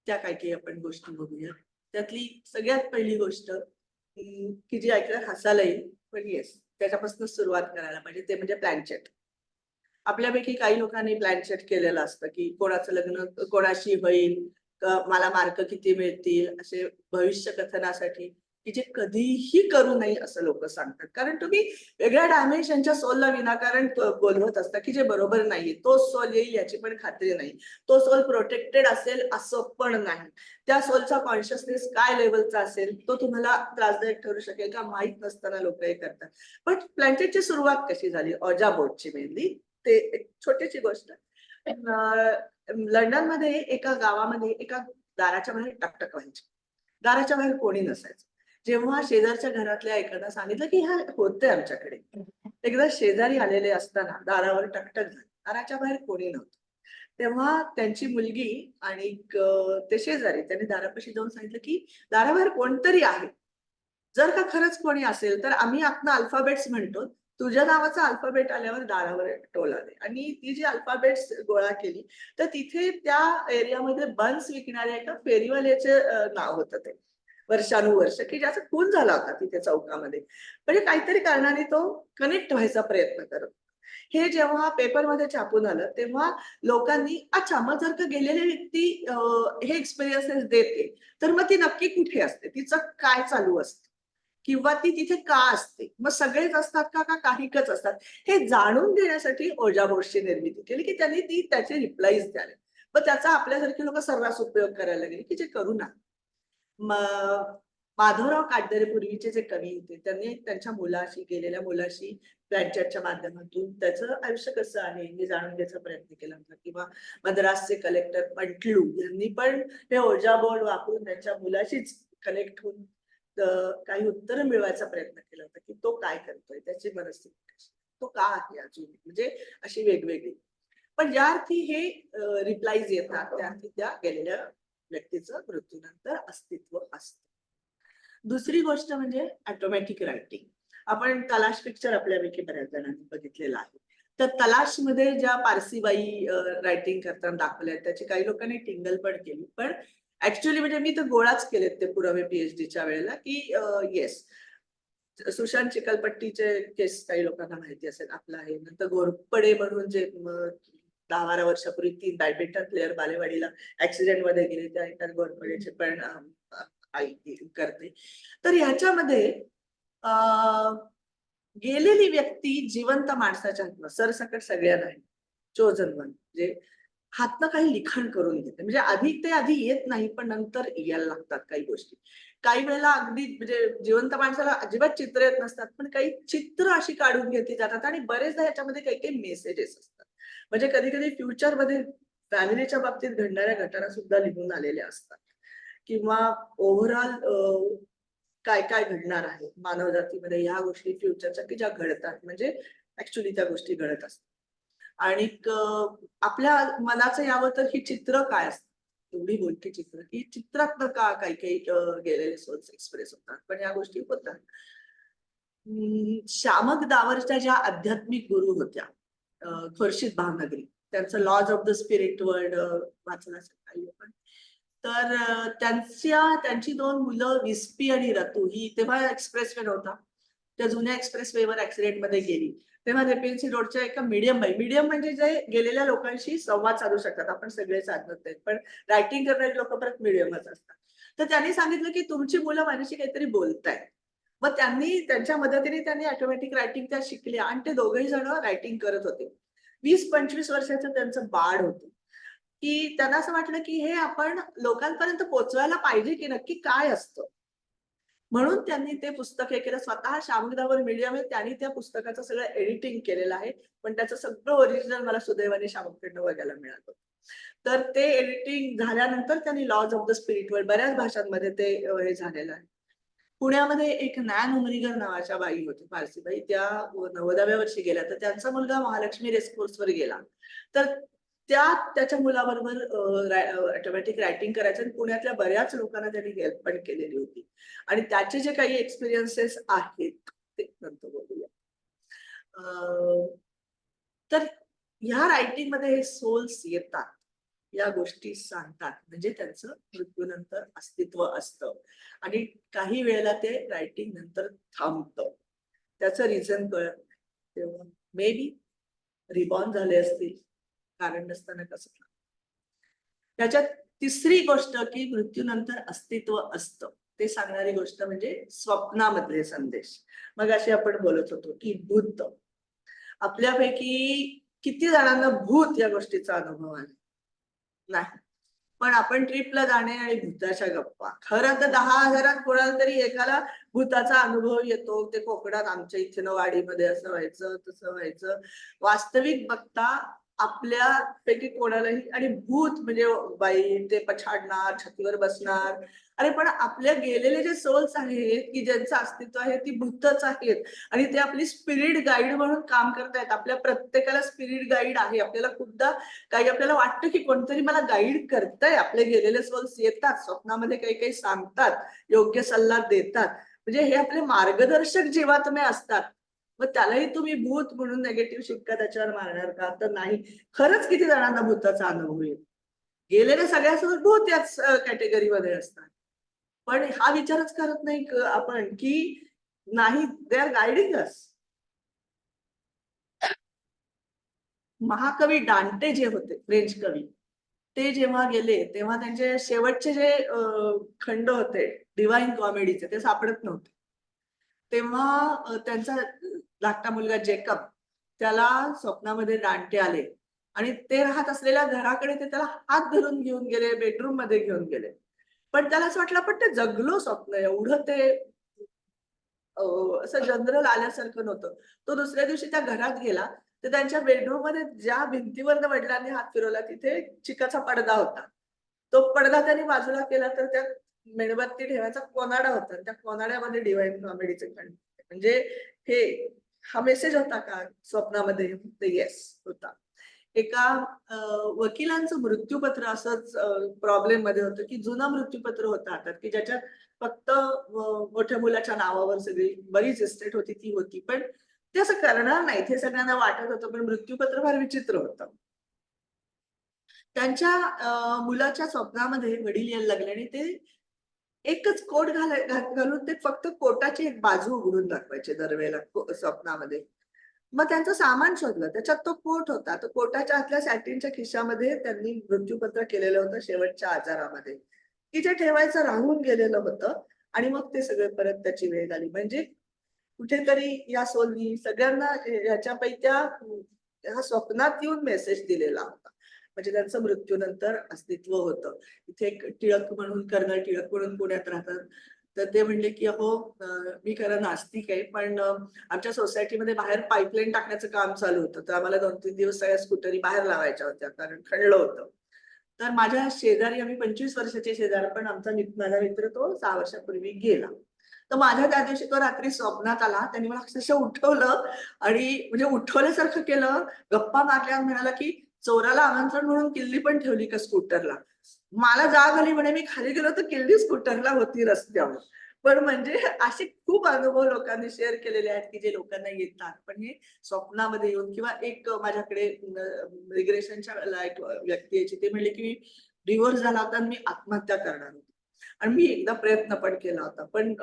त्या काही काही आपण गोष्टी बघूया. त्यातली सगळ्यात पहिली गोष्ट की जी ऐकल्यावर हसायला येईल, पण येस त्याच्यापासून सुरुवात करायला पाहिजे, ते म्हणजे प्लॅनचेट. आपल्यापैकी काही लोकांनी प्लॅनचेट केलेलं असतं की कोणाचं लग्न कोणाशी होईल, मला मार्क किती मिळतील, असे भविष्य कथनासाठी की जे कधीही करू नये असं लोक सांगतात. कारण तुम्ही वेगळ्या डायमेन्शनच्या सोलला विनाकारण बोलवत असता की जे बरोबर नाहीये. तो सोल येईल याची पण खात्री नाही. तो सोल प्रोटेक्टेड असेल असं पण नाही. त्या सोलचा कॉन्शियसनेस काय लेवलचा असेल तो तुम्हाला त्रासदायक ठरू शकेल का माहित नसताना लोक हे करतात. पण प्लॅनचेटची सुरुवात कशी झाली? ऑजा बोर्डची मेनली, ते एक छोटीशी गोष्ट. लंडनमध्ये एका गावामध्ये एका दाराच्या बाहेर टकटक व्हायची. दाराच्या बाहेर कोणी नसायचं. जेव्हा शेजारच्या घरातल्या एकानं सांगितलं की हा होतंय आमच्याकडे, एकदा शेजारी आलेले असताना दारावर टकटक झाली. दाराच्या बाहेर कोणी नव्हतं. तेव्हा त्यांची मुलगी आणि ते शेजारी त्यांनी दारापाशी जाऊन सांगितलं की दाराबाहेर कोणतरी आहे. जर का खरंच कोणी असेल तर आम्ही आतनं अल्फाबेट्स म्हणतो. तुझ्या नावाचा अल्फाबेट आल्यावर दारावर टोला दे. आणि ती जी अल्फाबेट्स गोळा केली तर तिथे त्या एरियामध्ये बन्स विकणाऱ्या एका फेरीवाल्याचे नाव होतं ते. वर्षानुवर्ष की ज्याचा खून झाला होता तिथे चौकामध्ये. म्हणजे काहीतरी कारणाने तो कनेक्ट व्हायचा प्रयत्न करत होता. हे जेव्हा पेपरमध्ये छापून आलं तेव्हा लोकांनी अच्छा मग जर का गेलेली व्यक्ती हे एक्सपिरियन्सेस देते तर मग ती नक्की कुठे असते, तिचं काय चालू असतं किंवा ती तिथे का असते, मग सगळेच असतात का का काहीकच असतात, हे जाणून घेण्यासाठी ओझा बोर्डची निर्मिती केली की त्यांनी त्याचे रिप्लाईज द्याले. मग त्याचा आपल्यासारखे लोक सर्रास उपयोग करायला लागले की जे करू ना. माधवराव काटदरे पूर्वीचे जे कवी होते त्यांनी त्यांच्या मुलाशी गेलेल्या मुलाशी प्लॅनचॅटच्या माध्यमातून त्याचं आयुष्य कसं आहे हे जाणून घ्यायचा प्रयत्न केला होता. किंवा मद्रासचे कलेक्टर पंटलू यांनी पण हे ओझा बोर्ड वापरून त्यांच्या मुलाशीच कनेक्ट होऊन काही उत्तर मिळवायचा प्रयत्न केला होता की तो काय करतोय, त्याची मनस्थिती कशी, तो का आहे अजून, म्हणजे अशी वेगवेगळी. पण ज्या अर्थी हे रिप्लाईज येतात त्या अर्थी त्या गेलेल्या व्यक्तीचं मृत्यूनंतर अस्तित्व असतं. दुसरी गोष्ट म्हणजे ऑटोमॅटिक रायटिंग. आपण तलाश पिक्चर आपल्यापैकी बऱ्याच जणांनी बघितलेला आहे. तर तलाश मध्ये ज्या पारसीबाई रायटिंग करताना दाखवल्या त्याची काही लोकांनी टिंगल पण केली. पण ऍक्च्युअली म्हणजे मी तर गोळाच केलेत ते पुरावे पीएचडीच्या वेळेला की येस, सुशांत चिखलपट्टीचे केस काही लोकांना माहिती असेल. आपला आहे नंतर घोरपडे म्हणून जे 10-12 वर्षापूर्वी 3 बॅडमिंटन प्लेअर बालेवाडीला ऍक्सिडेंट मध्ये गेले, त्या एका घोरपडेचे पण आई करते. तर ह्याच्यामध्ये गेलेली व्यक्ती जिवंत माणसाच्या हातनं सरसकट सगळ्या नाही, चोजन वन म्हणजे हातनं काही लिखाण करून घेते. म्हणजे आधी येत नाही पण नंतर यायला लागतात काही गोष्टी. काही वेळेला अगदी म्हणजे जिवंत माणसाला अजिबात चित्र येत नसतात पण काही चित्र अशी काढून घेतली जातात आणि बरेचदा ह्याच्यामध्ये काही काही मेसेजेस असतात. म्हणजे कधी कधी फ्युचरमध्ये फॅमिलीच्या बाबतीत घडणाऱ्या घटना सुद्धा लिहून आलेल्या असतात. किंवा ओव्हरऑल काय काय घडणार आहे मानव जातीमध्ये ह्या गोष्टी फ्युचरच्या की ज्या घडतात, म्हणजे ऍक्च्युली त्या गोष्टी घडत असतात. आणि आपल्या मनाचं यावं तर ही चित्र काय असतात, एवढी बोलकी चित्र की चित्रातनं का काही काही गेलेले सोल्स एक्सप्रेस होतात. पण या गोष्टी होतात. श्यामक दावरच्या ज्या आध्यात्मिक गुरु होत्या खुर्शीद भावनगरी, त्यांचं laws of the spirit world वाचलं असेल काही लोकांनी. तर त्यांची 2 मुलं विस्पी आणि रतू ही तेव्हा एक्सप्रेसवे नव्हता, त्या जुन्या एक्सप्रेसवेवर ऍक्सिडेंट मध्ये गेली. तेव्हा रेपेन्सी रोडच्या एका मीडियम म्हणजे जे गेलेल्या लोकांशी संवाद साधू शकतात, आपण सगळे साधत आहेत पण रायटिंग करणारे लोक परत मीडियमच असतात. तर त्यांनी सांगितलं की तुमची मुलं माझ्याशी काहीतरी बोलतायत. मग त्यांच्या मदतीने त्यांनी ऑटोमॅटिक रायटिंग त्या शिकल्या आणि ते दोघेही जण रायटिंग करत होते. 20-25 वर्षाचं त्यांचं बाळ होतं की त्यांना असं वाटलं की हे आपण लोकांपर्यंत पोहोचवायला पाहिजे की नक्की काय असतं. म्हणून त्यांनी ते पुस्तक हे केलं. स्वतः श्यामकदावर मीडियम आहे, त्यांनी त्या पुस्तकाचं सगळं एडिटिंग केलेलं आहे. पण त्याचं सगळं ओरिजिनल मला सुदैवाने श्यामकडनं बघायला मिळालं. तर ते एडिटिंग झाल्यानंतर त्यांनी laws of the spirit world बऱ्याच भाषांमध्ये ते हे झालेलं आहे. पुण्यामध्ये एक नॅन उमरीगर नावाच्या बाई होती, पारसीबाई, त्या 90व्या वर्षी गेल्या. तर त्यांचा मुलगा महालक्ष्मी रेसकोर्सवर गेला. तर त्याच्या मुलाबरोबर ऑटोमॅटिक रायटिंग करायचं आणि पुण्यातल्या बऱ्याच लोकांना त्यांनी हेल्प पण केलेली होती. आणि त्याचे जे काही एक्सपिरियन्सेस आहेत ते नंतर बोलूया. तर ह्या रायटिंग मध्ये हे सोल्स येतात, या गोष्टी सांगतात, म्हणजे त्यांचं मृत्यूनंतर अस्तित्व असतं. आणि काही वेळेला ते रायटिंग नंतर थांबतं, त्याचं रिझन कळत नाही. तेव्हा मे बी रिबॉर्न झाले असतील, कारण नसताना कसं. त्याच्यात तिसरी गोष्ट की मृत्यूनंतर अस्तित्व असतं ते सांगणारी गोष्ट म्हणजे स्वप्नामधले संदेश. मग अशी आपण बोलत होतो की भूत. आपल्यापैकी किती जणांना भूत या गोष्टीचा अनुभव आला नाही. पण आपण ट्रिपला जाणे आणि भूताच्या गप्पा, खरं तर 10,000 कोणाला तरी एकाला भूताचा अनुभव येतो. ते कोकणात आमच्या इथे वाडीमध्ये असं व्हायचं तसं व्हायचं. वास्तविक बघता आपल्यापैकी कोणालाही, आणि भूत म्हणजे बाई ते पछाडणार, छातीवर बसणार, अरे पण आपल्या गेलेले जे सोल्स आहेत की ज्यांचं अस्तित्व आहे ती भूतच आहेत आणि ते आपली स्पिरिट गाईड म्हणून काम करतायत. आपल्या प्रत्येकाला स्पिरिट गाईड आहे. आपल्याला खूपदा काही आपल्याला वाटतं की कोणतरी मला गाईड करतंय. आपले गेलेले सोल्स येतात स्वप्नामध्ये, काही काही सांगतात, योग्य सल्ला देतात. म्हणजे हे आपले मार्गदर्शक जीवात्मे असतात. मग त्यालाही तुम्ही भूत म्हणून नेगेटिव्ह शिक्का त्याच्यावर मारणार का? तर नाही. खरंच किती जणांना भूताचा अनुभव येईल? गेलेल्या सगळ्यासोबत भूत याच कॅटेगरीमध्ये असतात. पण हा विचारच करत नाही आपण की नाही, दे आर गायडिंग अस. महाकवी डांटे जे होते, फ्रेंच कवी, ते जेव्हा गेले तेव्हा त्यांचे शेवटचे जे खंड होते डिवाइन कॉमेडीचे, ते सापडत नव्हते. तेव्हा त्यांचा धाकटा मुलगा जेकब, त्याला स्वप्नामध्ये डांटे आले आणि ते राहत असलेल्या घराकडे ते त्याला हात धरून घेऊन गेले, बेडरूम मध्ये घेऊन गेले. पण त्याला असं वाटलं पण ते जगलो स्वप्न, एवढं ते असं जनरल आल्यासारखं नव्हतं. तो दुसऱ्या दिवशी त्या घरात गेला तर त्यांच्या बेडरूम मध्ये ज्या भिंतीवर वडिलांनी हात फिरवला तिथे चिकाचा पडदा होता. तो पडदा त्यांनी बाजूला केला तर त्या मेणबत्ती ठेवायचा कोनाडा होता. त्या कोनाड्यामध्ये डिवाइन कॉमेडीचे खंड. म्हणजे हे हा मेसेज होता का स्वप्नामध्ये? येस होता. एका वकिलांचं मृत्यूपत्र असंच प्रॉब्लेम मध्ये होतं की जुनं मृत्यूपत्र होतं हातात की ज्याच्यात फक्त मोठ्या मुलाच्या नावावर सगळी बरीच इस्टेट होती ती होती. पण ते असं करणार नाहीत हे सगळ्यांना वाटत होतं. पण मृत्यूपत्र फार विचित्र होतं. त्यांच्या मुलाच्या स्वप्नामध्ये वडील यायला लागले आणि ते एकच कोट घालून ते फक्त कोटाची एक बाजू उघडून दाखवायचे दरवेळेला स्वप्नामध्ये. मग त्यांचं सामान शोधलं, त्याच्यात तो कोट होता. तो कोटाच्या आतल्या सॅटिनच्या खिशामध्ये त्यांनी मृत्यूपत्र केलेलं होतं शेवटच्या आजारामध्ये, की जे ठेवायचं राहून गेलेलं होतं. आणि मग ते सगळे परत त्याची वेळ आली. म्हणजे कुठेतरी या सोलनी सगळ्यांना ह्याच्यापैकी त्या स्वप्नात येऊन मेसेज दिलेला होता. म्हणजे त्यांचं मृत्यूनंतर अस्तित्व होतं. इथे एक टिळक म्हणून, कर्नल टिळक म्हणून पुण्यात राहतात. तर ते म्हणले की अहो मी खरं नास्तिक आहे, पण आमच्या सोसायटीमध्ये बाहेर पाईपलाईन टाकण्याचं काम चालू होतं. तर आम्हाला 2-3 दिवस सगळ्या स्कूटरी बाहेर लावायच्या होत्या कारण खणलं होतं. तर माझ्या शेजारी, आम्ही 25 वर्षाचे शेजारी, पण माझा मित्र तो 6 वर्षापूर्वी गेला. तर माझ्या त्या दिवशी तो रात्री स्वप्नात आला. त्यांनी मला अक्षरशः उठवलं आणि म्हणजे उठवल्यासारखं केलं, गप्पा मारल्या, म्हणाला की चोराला आमंत्रण म्हणून किल्ली पण ठेवली का स्कूटरला? मला जाग आली, म्हणे मी खाली गेलो तर किल्ली स्कूटरला होती रस्त्यावर. पण म्हणजे असे खूप अनुभव लोकांनी शेअर केलेले आहेत की जे लोकांना येतात. पण हे स्वप्नामध्ये येऊन, किंवा एक माझ्याकडे रिग्रेशनच्या वेळेला एक व्यक्ती यायची, ते म्हणले की डिव्होर्स झाला होता आणि मी आत्महत्या करणार होते. आणि मी एकदा प्रयत्न पण केला होता. पण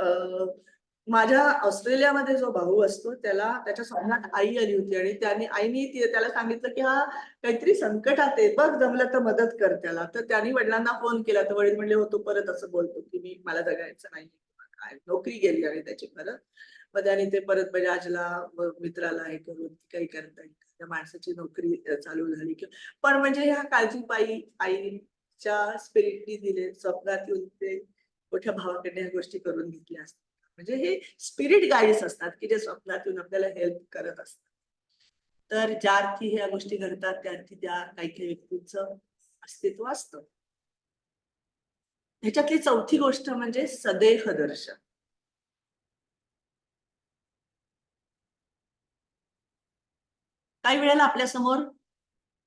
माझ्या ऑस्ट्रेलियामध्ये जो भाऊ असतो त्याला त्याच्या स्वप्नात आई आली होती आणि आईनी त्याला सांगितलं की हा काहीतरी संकटात आहे, बघ जमलं तर मदत कर त्याला. तर त्यांनी वडिलांना फोन केला तर वडील म्हणले हो तो परत असं बोलतो की मला जगायचं नाही, काय नोकरी गेली आणि त्याची परत. मग त्याने ते परत बजाजला मित्राला हे करून काही करता येईल, त्या माणसाची नोकरी चालू झाली. पण म्हणजे ह्या काळजीपायी आईच्या स्पिरिटनी दिले, स्वप्नात येऊन ते मोठ्या भावाकडे ह्या गोष्टी करून घेतल्या असतात. म्हणजे हे स्पिरिट गाईड्स असतात की जे स्वप्नात येऊन आपल्याला हेल्प करत असतात. तर ज्या अर्थी ह्या गोष्टी घडतात त्या अर्थी त्या काही काही व्यक्तींचं अस्तित्व असतं. ह्याच्यातली चौथी गोष्ट म्हणजे सदेह दर्शन. काही वेळेला आपल्या समोर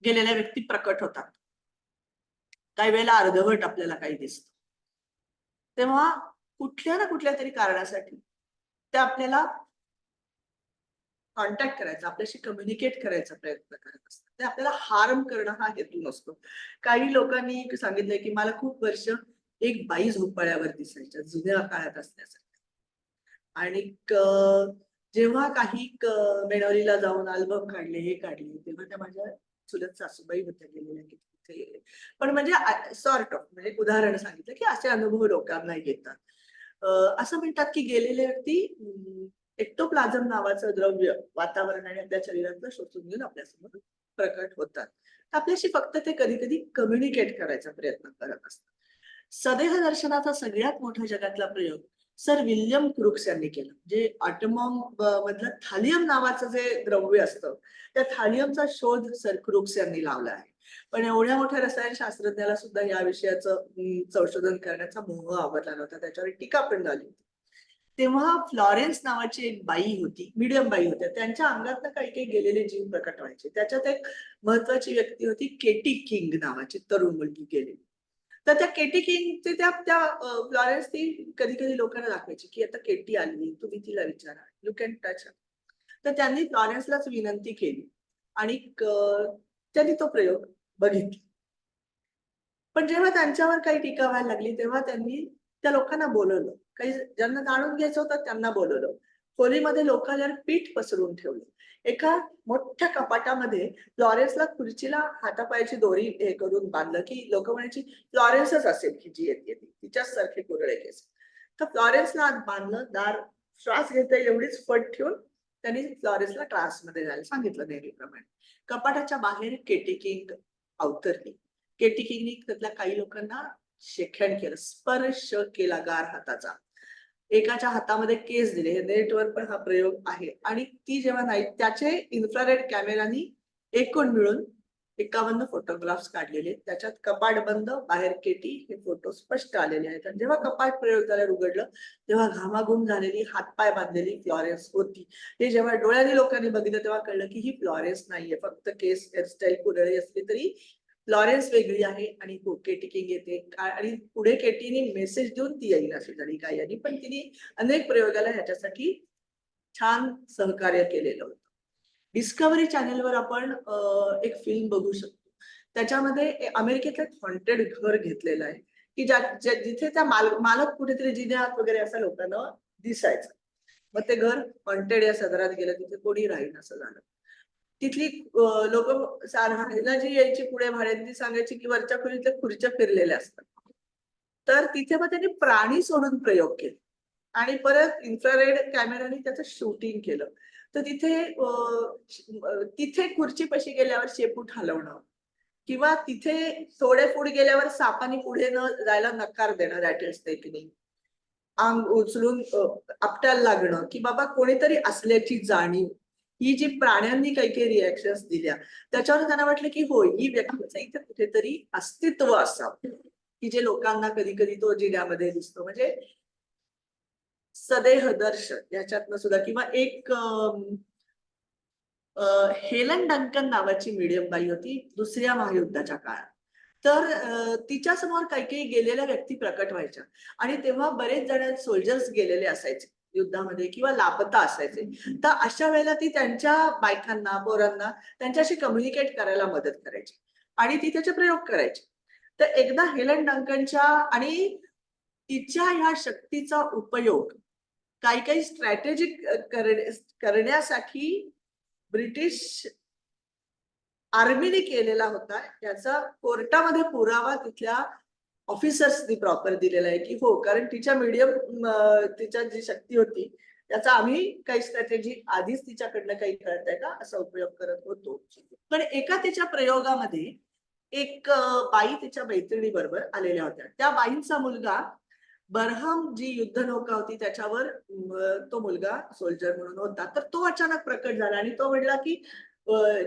गेलेल्या व्यक्ती प्रकट होतात. काही वेळेला अर्धवट आपल्याला काही दिसतं. तेव्हा कुठल्या ना कुठल्या तरी कारणासाठी ते आपल्याला कॉन्टॅक्ट करायचा, आपल्याशी कम्युनिकेट करायचा प्रयत्न करत असतात. ते आपल्याला हार्म करणं हा हेतू नसतो. काही लोकांनी सांगितलंय की मला खूप वर्ष एक बाई झोपाळ्यावर दिसायच्या जुन्या काळात असण्यासाठी. आणि जेव्हा काही मेणोरीला जाऊन अल्बम काढले, हे काढले, तेव्हा त्या माझ्या चुलत सासूबाई होत्या गेलेल्या की तिथे. पण म्हणजे सॉर्ट ऑफ म्हणजे उदाहरण सांगितलं की असे अनुभव लोकांना येतात. असं म्हणतात की गेलेले व्यक्ती एक्टोप्लाझम नावाचं द्रव्य वातावरण आणि आपल्या शरीरातलं शोषून घेऊन आपल्यासमोर प्रकट होतात. आपल्याशी फक्त ते कधी कधी कम्युनिकेट करायचा प्रयत्न करत असतात. सदेह दर्शनाचा सगळ्यात मोठा जगातला प्रयोग सर विल्यम क्रुक्स यांनी केलं. जे ऑटोमॉम मधलं थालियम नावाचं जे द्रव्य असतं त्या थालियमचा शोध सर क्रुक्स यांनी लावला आहे. पण एवढ्या मोठ्या रसायनशास्त्रज्ञाला सुद्धा या विषयाचं संशोधन करण्याचा मोह आवडला नव्हता, त्याच्यावर टीका पण झाली होती. तेव्हा फ्लॉरेन्स नावाची एक बाई होती, मीडियम बाई होत्या, त्यांच्या अंगात काही काही गेलेले जीव प्रकट व्हायचे. त्याच्यात एक महत्वाची व्यक्ती होती केटी किंग नावाची तरुण मुलगी गेलेली. तर त्या केटी किंगचे त्या त्या फ्लॉरेन्स ती कधी कधी लोकांना दाखवायची की आता केटी आली, तुम्ही तिला विचारा, यू कॅन टच. तर त्यांनी फ्लॉरेन्सलाच विनंती केली आणि त्यांनी तो प्रयोग बघितला. पण जेव्हा त्यांच्यावर काही टीका व्हायला लागली तेव्हा त्यांनी त्या लोकांना बोलवलं, काही ज्यांना जाणून घ्यायचं होतं त्यांना बोलवलं. खोलीमध्ये लोकांवर पीठ पसरून ठेवलं. एका मोठ्या कपाटामध्ये फ्लॉरेन्सला खुर्चीला हातापायाची दोरी हे करून बांधलं की लोक म्हणायची फ्लॉरेन्सच असेल की जी येते तिच्याच सारखे कुरळे केस. तर फ्लॉरेन्सला आत बांधलं, दार श्वास घेता एवढीच फट ठेवून त्यांनी फ्लॉरेन्सला ट्रान्समध्ये जायला सांगितलं नेहमीप्रमाणे. कपाटाच्या बाहेर केटी किंग अवतरली. केटी किंगनी त्यातल्या काही लोकांना शेखण केलं, स्पर्श केला गार हाताचा. एकाच्या हातामध्ये केस दिले, हे नेटवर पण हा प्रयोग आहे. आणि ती जेव्हा नाही त्याचे इन्फ्रारेड कॅमेरानी एकूण मिळून 51 फोटोग्राफ्स काढलेले, त्याच्यात कपाट बंद, बाहेर केटी, हे फोटो स्पष्ट आलेले आहेत. आणि जेव्हा कपाट प्रयोग झाल्यावर उघडलं तेव्हा घामाघूम झालेली, हातपाय बांधलेली फ्लॉरेन्स होती. हे जेव्हा डोळ्यांनी लोकांनी बघितलं तेव्हा कळलं की ही फ्लॉरेन्स नाहीये, फक्त केस हेअरस्टाईल कुरळी असली तरी फ्लॉरेन्स वेगळी आहे आणि केटी किंग येते. आणि पुढे केटीने मेसेज देऊन ती येईल अशी झाली काय यांनी, पण तिने अनेक प्रयोगाला ह्याच्यासाठी छान सहकार्य केलेलं होतं. डिस्कव्हरी चॅनेलवर आपण एक फिल्म बघू शकतो. त्याच्यामध्ये अमेरिकेतलं हॉन्टेड घर घेतलेलं आहे की जिथे त्या मालक कुठेतरी जिन्यात वगैरे असं लोकांना दिसायचं. मग ते घर हॉन्टेड या सदरात गेलं, तिथे कोणी राहील असं झालं. तिथली लोक राहायला जी यायची पुढे भाड्याने, ती सांगायची की वरच्या खोलीतल्या खुर्च्या फिरलेल्या असतात. तर तिथे मग त्यांनी प्राणी सोडून प्रयोग केले आणि परत इन्फ्रारेड कॅमेराने त्याचं शूटिंग केलं. तर तिथे खुर्चीपाशी गेल्यावर शेपूट हलवणं किंवा तिथे थोडे पुढे गेल्यावर सापाने पुढे न जायला नकार देणं, रॅटलस्नेकने अंग उचलून आपटायला लागणं की बाबा कोणीतरी असल्याची जाणीव, ही जी प्राण्यांनी काही काही रिॲक्शन्स दिल्या त्याच्यावर त्यांना वाटलं की हो, ही व्यक्तीचं इथे कुठेतरी अस्तित्व असावं की जे लोकांना कधी कधी तो जिन्यामध्ये दिसतो. म्हणजे सदेह दर्श याच्यातनं सुद्धा. किंवा एक हेलन डंकन नावाची मीडियम बाई होती दुसऱ्या महायुद्धाच्या काळात. तर तिच्या समोर काही काही गेलेल्या व्यक्ती प्रकट व्हायच्या आणि तेव्हा बरेच जण सोल्जर्स गेलेले असायचे युद्धामध्ये किंवा लापता असायचे. तर अशा वेळेला ती त्यांच्या बायकांना, पोरांना त्यांच्याशी कम्युनिकेट करायला मदत करायची आणि ती त्याचे प्रयोग करायची. तर एकदा हेलन डंकनच्या आणि तिच्या ह्या शक्तीचा उपयोग काही काही स्ट्रॅटेजिक करण्यासाठी ब्रिटिश आर्मीने केलेला होता, याचा कोर्टामध्ये पुरावा तिथल्या ऑफिसर्सनी प्रॉपर दिलेला आहे की हो, कारण तिच्या तिच्या जी शक्ती होती त्याचा आम्ही काही स्ट्रॅटेजी आधीच तिच्याकडनं काही कळतंय का असा उपयोग करत होतो. पण एका तिच्या प्रयोगामध्ये एक बाई तिच्या मैत्रिणी बरोबर आलेल्या होत्या. त्या बाईंचा मुलगा बरहम जी युद्धनौका होती त्याच्यावर तो मुलगा सोल्जर म्हणून होता. तर तो अचानक प्रकट झाला आणि तो म्हणला की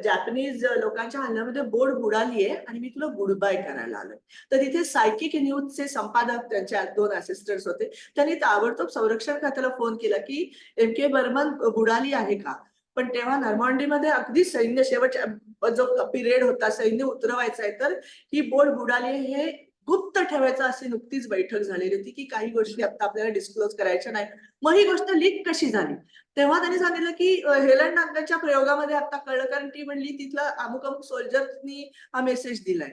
जॅपनीज लोकांच्या हल्ल्यामध्ये बोट बुडालीये आणि मी तुला गुड बाय करायला आलोय. तर तिथे सायकिक न्यूजचे संपादक, त्यांचे 2 असिस्टंट्स होते, त्यांनी ताबडतोब संरक्षण खात्याला फोन केला की MK बर्मन बुडाली आहे का. पण तेव्हा नॉर्मंडीमध्ये अगदी सैन्य शेवटच्या जो पिरियड होता, सैन्य उतरवायचं आहे, तर ही बोट बुडाली हे गुप्त ठेवायचं अशी नुकतीच बैठक झालेली होती की काही गोष्टी आता आपल्याला डिस्क्लोज करायच्या नाही. मग ही गोष्ट लीक कशी झाली. तेव्हा त्यांनी सांगितलं की हेलन डंकनच्या प्रयोगामध्ये आता कळलं, कारण ती म्हणली तिथला अमुक अमुक सोल्जर्सनी हा मेसेज दिलाय.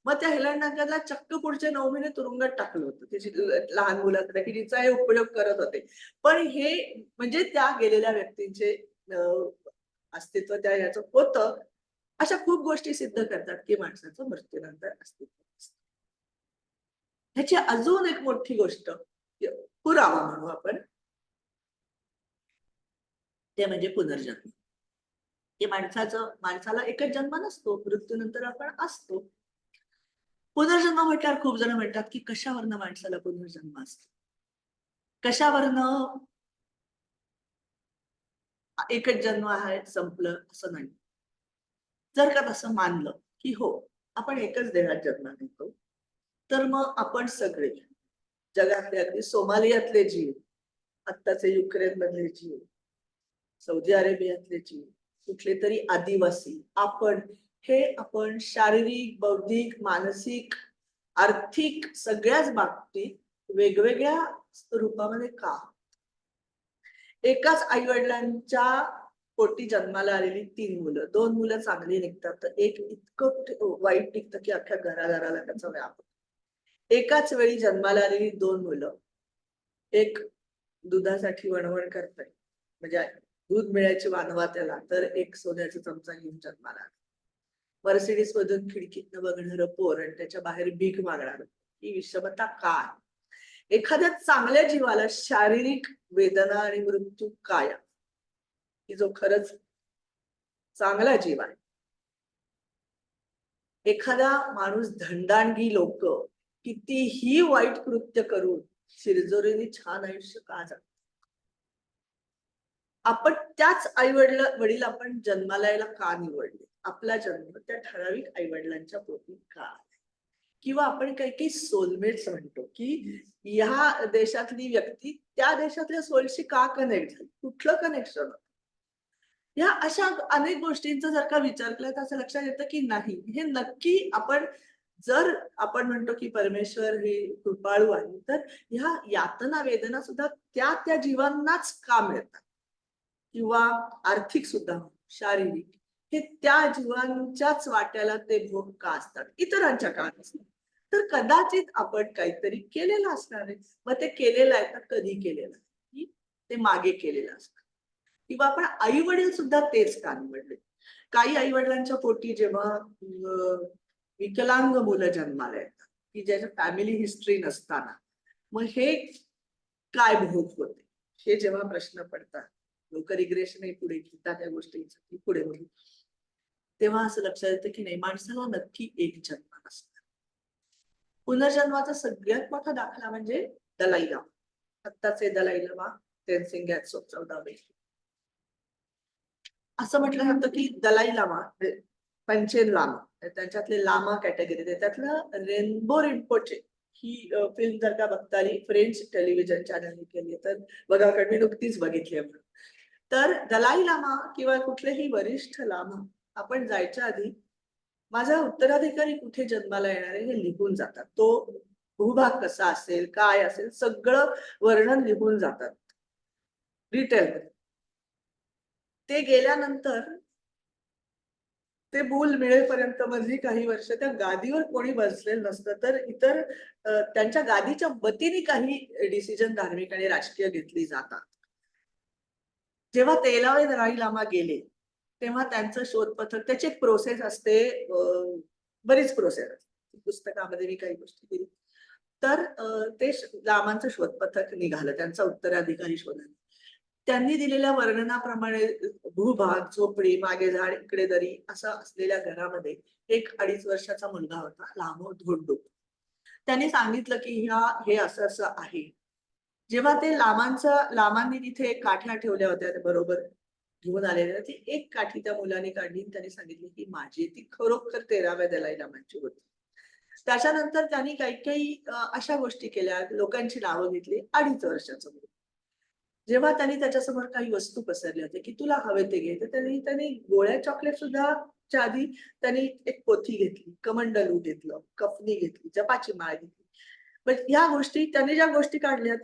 मग त्या हेलन डंकनला चक्क पुढचे 9 महिने तुरुंगात टाकलं होतं. त्याची लहान मुलं की तिचा हे उपयोग करत होते. पण हे म्हणजे त्या गेलेल्या व्यक्तींचे अस्तित्व त्या ह्याचं होतं. अशा खूप गोष्टी सिद्ध करतात की माणसाचं मृत्यूनंतर अस्तित्व असतं. ह्याची अजून एक मोठी गोष्ट, पुरावा म्हणू आपण, ते म्हणजे पुनर्जन्म. हे माणसाला एकच जन्म नसतो, मृत्यूनंतर आपण असतो. पुनर्जन्म म्हटल्यावर खूप जण म्हणतात की कशावरनं माणसाला पुनर्जन्म असतो. कशावरनं एकच जन्म आहे संपलं असं नाही. जर का तसं मानलं की हो आपण एकच देहात जन्म घेतो, तर मग आपण सगळे जगातले अगदी सोमालियातले जीव, आत्ताचे युक्रेन मधले जीव, सौदी अरेबियातले जीव, कुठले तरी आदिवासी, आपण शारीरिक, बौद्धिक, मानसिक, आर्थिक सगळ्याच बाबतीत वेगवेगळ्या रूपामध्ये का एकाच आई वडिलांच्या पोटी जन्माला आलेली 3 मुलं, 2 मुलं चांगली निघतात तर एक इतकं वाईट निघतं की अख्ख्या घराघराला त्याचा व्याप होतो. एकाच वेळी जन्माला आलेली 2 मुलं, एक दुधासाठी वणवण करतंय म्हणजे दूध मिळायची वानवा त्याला, तर एक सोन्याचा चमचा घेऊन जन्माला आला. मर्सिडीज मधून खिडकीतनं बघणारं पोर आणि त्याच्या बाहेर भीक मागणार, ही विषमता काय? एखाद्या चांगल्या जीवाला शारीरिक वेदना आणि मृत्यू काय की जो खरंच चांगला जीव आहे. एखादा माणूस धंडाणगी लोक कितीही वाईट कृत्य करून शिरजोरीने छान आयुष्य का जगतात? आपण त्याच वडील आपण जन्माला यायला का निवडले? आपला जन्म त्या ठराविक आई वडिलांच्या पोटी का आला? किंवा आपण काही काही सोलमेट्स म्हणतो की ह्या देशातली व्यक्ती त्या देशातल्या सोलशी का कनेक्ट झाली, कुठलं कनेक्शन? ह्या अशा अनेक गोष्टींचा जर का विचार केला तर असं लक्षात येतं की नाही, हे नक्की जर आपण म्हणतो की परमेश्वर हे कृपाळू आहे, तर ह्या यातना वेदना सुद्धा त्या त्या जीवांनाच का मिळतात किंवा आर्थिक सुद्धा शारीरिक हे त्या जीवांच्याच वाट्याला ते भोग का असतात, इतरांच्या का नसतात? तर कदाचित आपण काहीतरी केलेलं असणार आहे. मग ते केलेलं आहे तर कधी केलेलं आहे, ते मागे केलेलं असतं. किंवा आपण आई वडील सुद्धा तेच का निवडले? काही आई वडिलांच्या पोटी जेव्हा विकलांग मुलं जन्माला येतात की ज्याच्या फॅमिली हिस्ट्री नसताना, मग हे काय भोग होते हे जेव्हा प्रश्न पडतात, लोक रिग्रेशनही पुढे घेतात त्या गोष्टींसाठी पुढे होईल, तेव्हा असं लक्षात येतं की नाही, माणसाला नक्की एक जन्म नसतात. पुनर्जन्माचा सगळ्यात मोठा दाखला म्हणजे दलाई लामा. आत्ताचे दलाई लामा तेनसिंग ग्यात्सो 14वे. असं म्हटलं जातं की दलाई लामा पंचेन लामा, त्यांच्यातले लामा कॅटेगरी, त्यातलं रेनबो रिम्पोचे ही फिल्म जर का बघता आली, फ्रेंच टेलिव्हिजन चॅनलने केली तर बघा, कारण मी नुकतीच बघितली आहे. तर दलाई लामा किंवा कुठलेही वरिष्ठ लामा आपण जायच्या आधी माझा उत्तराधिकारी कुठे जन्माला येणार आहे हे लिहून जातात. तो भूभाग कसा असेल, काय असेल, सगळं वर्णन लिहून जातात डिटेल. ते गेल्यानंतर ते मूल मिळेपर्यंत मधली काही वर्ष त्या गादीवर कोणी बसलेलं नसतं, तर इतर त्यांच्या गादीच्या वतीने काही डिसिजन धार्मिक आणि राजकीय घेतली जातात. जेव्हा 13वे दलाई लामा गेले तेव्हा त्यांचं शोधपथक, त्याची एक प्रोसेस असते, बरीच प्रोसेस असते, पुस्तकामध्ये मी काही गोष्टी दिली. तर ते लामांचं शोधपथक निघालं, त्यांचा उत्तराधिकारी शोधायला. त्यांनी दिलेल्या वर्णनाप्रमाणे भूभाग, झोपडी, मागे झाड, इकडे दरी असं असलेल्या घरामध्ये एक 2.5 वर्षाचा मुलगा होता, लामो धोंडो. त्यांनी सांगितलं की हे असं असं आहे. जेव्हा ते लामांनी तिथे काठ्या ठेवल्या होत्या, ते बरोबर घेऊन आलेल्या, ती एक काठी त्या मुलाने काढली, त्यांनी सांगितलं की माझी ती खरोखर 13व्या दलाई लामांची होती. त्याच्यानंतर त्यांनी काही अशा गोष्टी केल्या, लोकांची नावं घेतली. 2.5 वर्षाचं मुलगा, जेव्हा त्यांनी त्याच्यासमोर काही वस्तू पसरल्या होत्या की तुला हवे ते घे, तर त्यांनी गोळ्या चॉकलेट सुद्धा च्या आधी त्यांनी एक पोथी घेतली, कमंडलू घेतलं, कफनी घेतली, जपाची माळ घेतली. पण ह्या गोष्टी त्यांनी ज्या गोष्टी काढल्या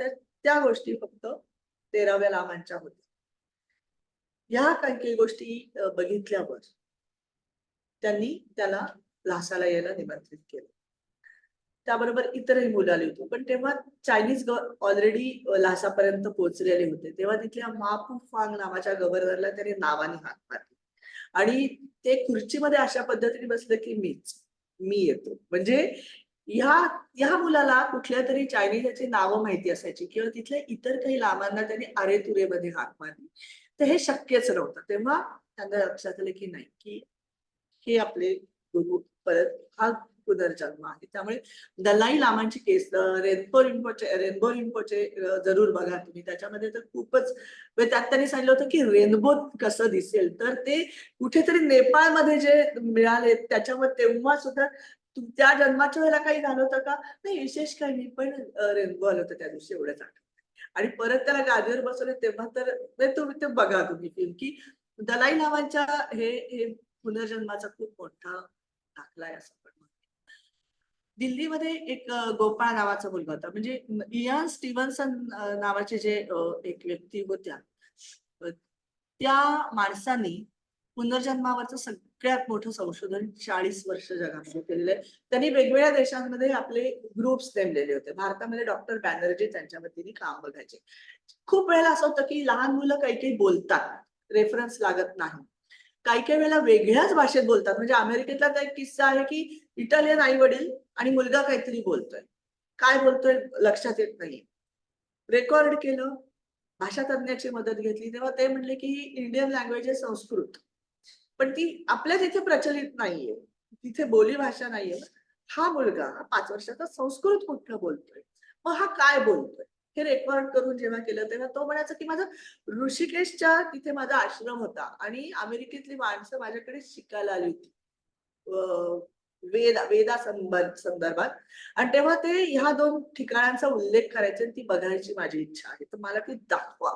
त्या गोष्टी फक्त 13व्या लामांच्या होत्या. ह्या काही गोष्टी बघितल्यावर त्यांनी त्याला ल्हासाला यायला निमंत्रित केलं. त्याबरोबर इतरही मुलं आली होती, पण तेव्हा चायनीज ऑलरेडी ल्हासापर्यंत पोहोचलेले होते. तेव्हा तिथल्या मापू फांग नावाच्या गव्हर्नरला त्यांनी नावाने हाक मारली आणि ते खुर्चीमध्ये अशा पद्धतीने बसले की मी येतो. म्हणजे ह्या मुलाला कुठल्या तरी चायनीजची नावं माहिती असायची किंवा तिथल्या इतर काही लामांना त्यांनी अरेतुरेमध्ये हाक मारली, तर हे शक्यच नव्हतं. तेव्हा त्यांना लक्षात आलं की नाही, की हे आपले गुरु परत हा पुनर्जन्म आहे. त्यामुळे दलाई लामांची केस रेनबो रिंपोचे जरूर बघा तुम्ही. त्याच्यामध्ये तर खूपच म्हणजे त्यात त्यांनी सांगितलं होतं की रेनबो कसं दिसेल, तर ते कुठेतरी नेपाळमध्ये जे मिळाले त्याच्यावर तेव्हा सुद्धा त्या जन्माच्या वेळेला काही झालं होतं का? नाही, विशेष काही नाही, पण रेनबो आलं होतं त्या दिवशी, एवढंच आठवतं. आणि परत त्याला गादीवर बसवले तेव्हा तर तुम्ही ते बघा तुम्ही फिल्म, की दलाई लामांच्या हे पुनर्जन्माचा खूप मोठा दाखला आहे असं पण म्हणतो. दिल्लीमध्ये एक गोपाळ नावाचा मुलगा होता, म्हणजे इयान स्टीव्हन्सन नावाचे जे एक व्यक्ती होत्या, त्या माणसांनी पुनर्जन्मावरचं सगळ्यात मोठं संशोधन 40 वर्ष जगामध्ये केलेलं आहे. त्यांनी वेगवेगळ्या देशांमध्ये आपले ग्रुप्स नेमलेले होते. भारतामध्ये डॉक्टर बॅनर्जी त्यांच्या वतीने काम बघायचे. खूप वेळेला असं होतं की लहान मुलं काही काही बोलतात, रेफरन्स लागत नाही. काही काही वेळेला वेगळ्याच भाषेत बोलतात. म्हणजे अमेरिकेतला तर एक किस्सा आहे की इटालियन आई वडील आणि मुलगा काहीतरी बोलतोय, काय बोलतोय लक्षात येत नाही. रेकॉर्ड केलं, भाषा तज्ञाची मदत घेतली, तेव्हा ते म्हणले की ही इंडियन लँग्वेज आहे, संस्कृत, पण ती आपल्या तिथे प्रचलित नाहीये, तिथे बोली भाषा नाहीये. हा मुलगा 5 वर्षाचा संस्कृत कुठलं बोलतोय, मग हा काय बोलतोय, हे रेकॉर्ड करून जेव्हा केलं तेव्हा तो म्हणायचा की माझं ऋषिकेशच्या तिथे माझा आश्रम होता आणि अमेरिकेतली माणसं माझ्याकडे शिकायला आली होती वेदा संदर्भात, आणि तेव्हा ते ह्या 2 ठिकाणांचा उल्लेख करायचे आणि ती बघायची माझी इच्छा आहे, तर मला ती दाखवा.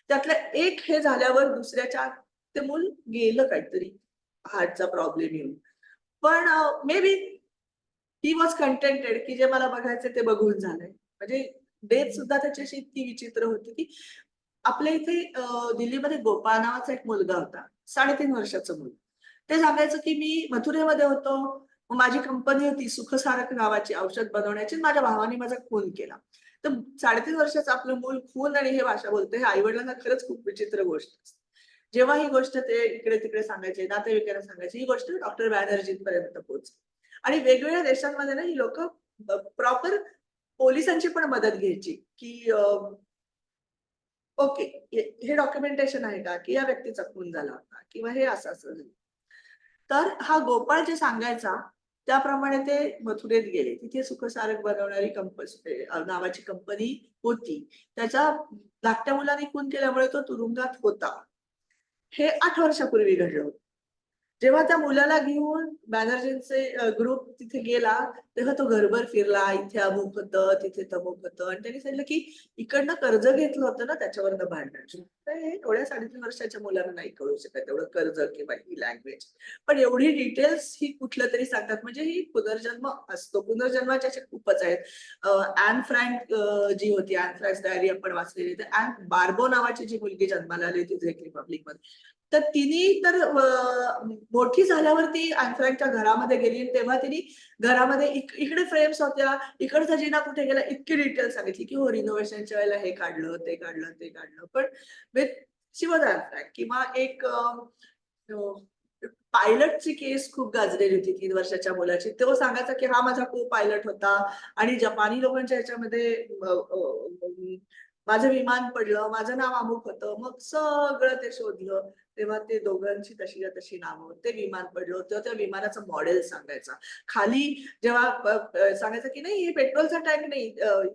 त्यातलं एक हे झाल्यावर दुसऱ्याच्या ते मूल गेलं काहीतरी हार्टचा प्रॉब्लेम येऊन, पण may be he was contented की जे मला बघायचं ते बघून झालंय. म्हणजे डेथ सुद्धा त्याच्याशी इतकी विचित्र होती की आपल्या इथे दिल्लीमध्ये गोपाळ नावाचा एक मुलगा होता, 3.5 वर्षाचं मुलगा. ते सांगायचं की मी मथुरेमध्ये होतो, माझी कंपनी होती सुखसारक नावाची औषध बनवण्याची, माझ्या भावाने माझा खून केला. तर 3.5 वर्षाचं आपलं मूल खून आणि हे भाषा बोलते, हे आई वडिलांना खरंच खूप विचित्र गोष्ट असते. जेव्हा ही गोष्ट ते इकडे तिकडे सांगायचे, नातेवाईकांना सांगायचे, ही गोष्ट डॉक्टर बॅनर्जींपर्यंत पोहोचली. आणि वेगवेगळ्या देशांमध्ये ना ही लोक प्रॉपर पोलिसांची पण मदत घ्यायची की ओके, हे डॉक्युमेंटेशन आहे का की या व्यक्तीचा खून झाला होता किंवा हे असं असं झालं. तर हा गोपाळ जे सांगायचा त्याप्रमाणे ते मथुरेत गेले. तिथे सुखसारक बनवणारी नावाची कंपनी होती. त्याचा धाकट्या मुलाने खून केल्यामुळे तो तुरुंगात होता. हे 8 वर्षापूर्वी घडलं होतं. जेव्हा त्या मुलाला घेऊन बॅनर्जींचे ग्रुप तिथे गेला, तेव्हा तो घरभर फिरला, इथे अमुक होतं, तिथे तमुक होतं, आणि त्यांनी सांगितलं की इकडनं कर्ज घेतलं होतं ना त्याच्यावरनं भांडण. तर हे एवढ्या 3.5 वर्षाच्या मुलांना नाही कळू शकत एवढं कर्ज किंवा ही लँग्वेज. पण एवढी डिटेल्स ही कुठलं तरी सांगतात. म्हणजे ही पुनर्जन्म असतो. पुनर्जन्माच्या अशा खूपच आहेत. ॲन फ्रँक जी होती, ॲन फ्रँक्स डायरी आपण वाचलेली, तर ॲन बार्बो नावाची जी मुलगी जन्माला आली होती झेक रिपब्लिकमध्ये, तर तिने तर मोठी झाल्यावर ती ॲन फ्रँकच्या घरामध्ये गेली, तेव्हा तिने घरामध्ये इकडे फ्रेम्स होत्या, इकडचा जिना कुठे गेला, इतकी डिटेल सांगितली की हो रिनोव्हेशनच्या वेळेला हे काढलं, ते काढलं, ते काढलं. पण with she was Anne Frank. किंवा एक पायलटची केस खूप गाजलेली होती 3 वर्षाच्या मुलाची. तो सांगायचा की हा माझा को पायलट होता आणि जपानी लोकांच्या ह्याच्यामध्ये माझं विमान पडलं, माझं नाव अमुक होतं. मग सगळं ते शोधलं, तेव्हा ते दोघांची तशी तशी नावं, ते विमान पडलं होतं, त्या विमानाचं मॉडेल सांगायचा. खाली जेव्हा सांगायचं की नाही हे पेट्रोलचा टँक नाही,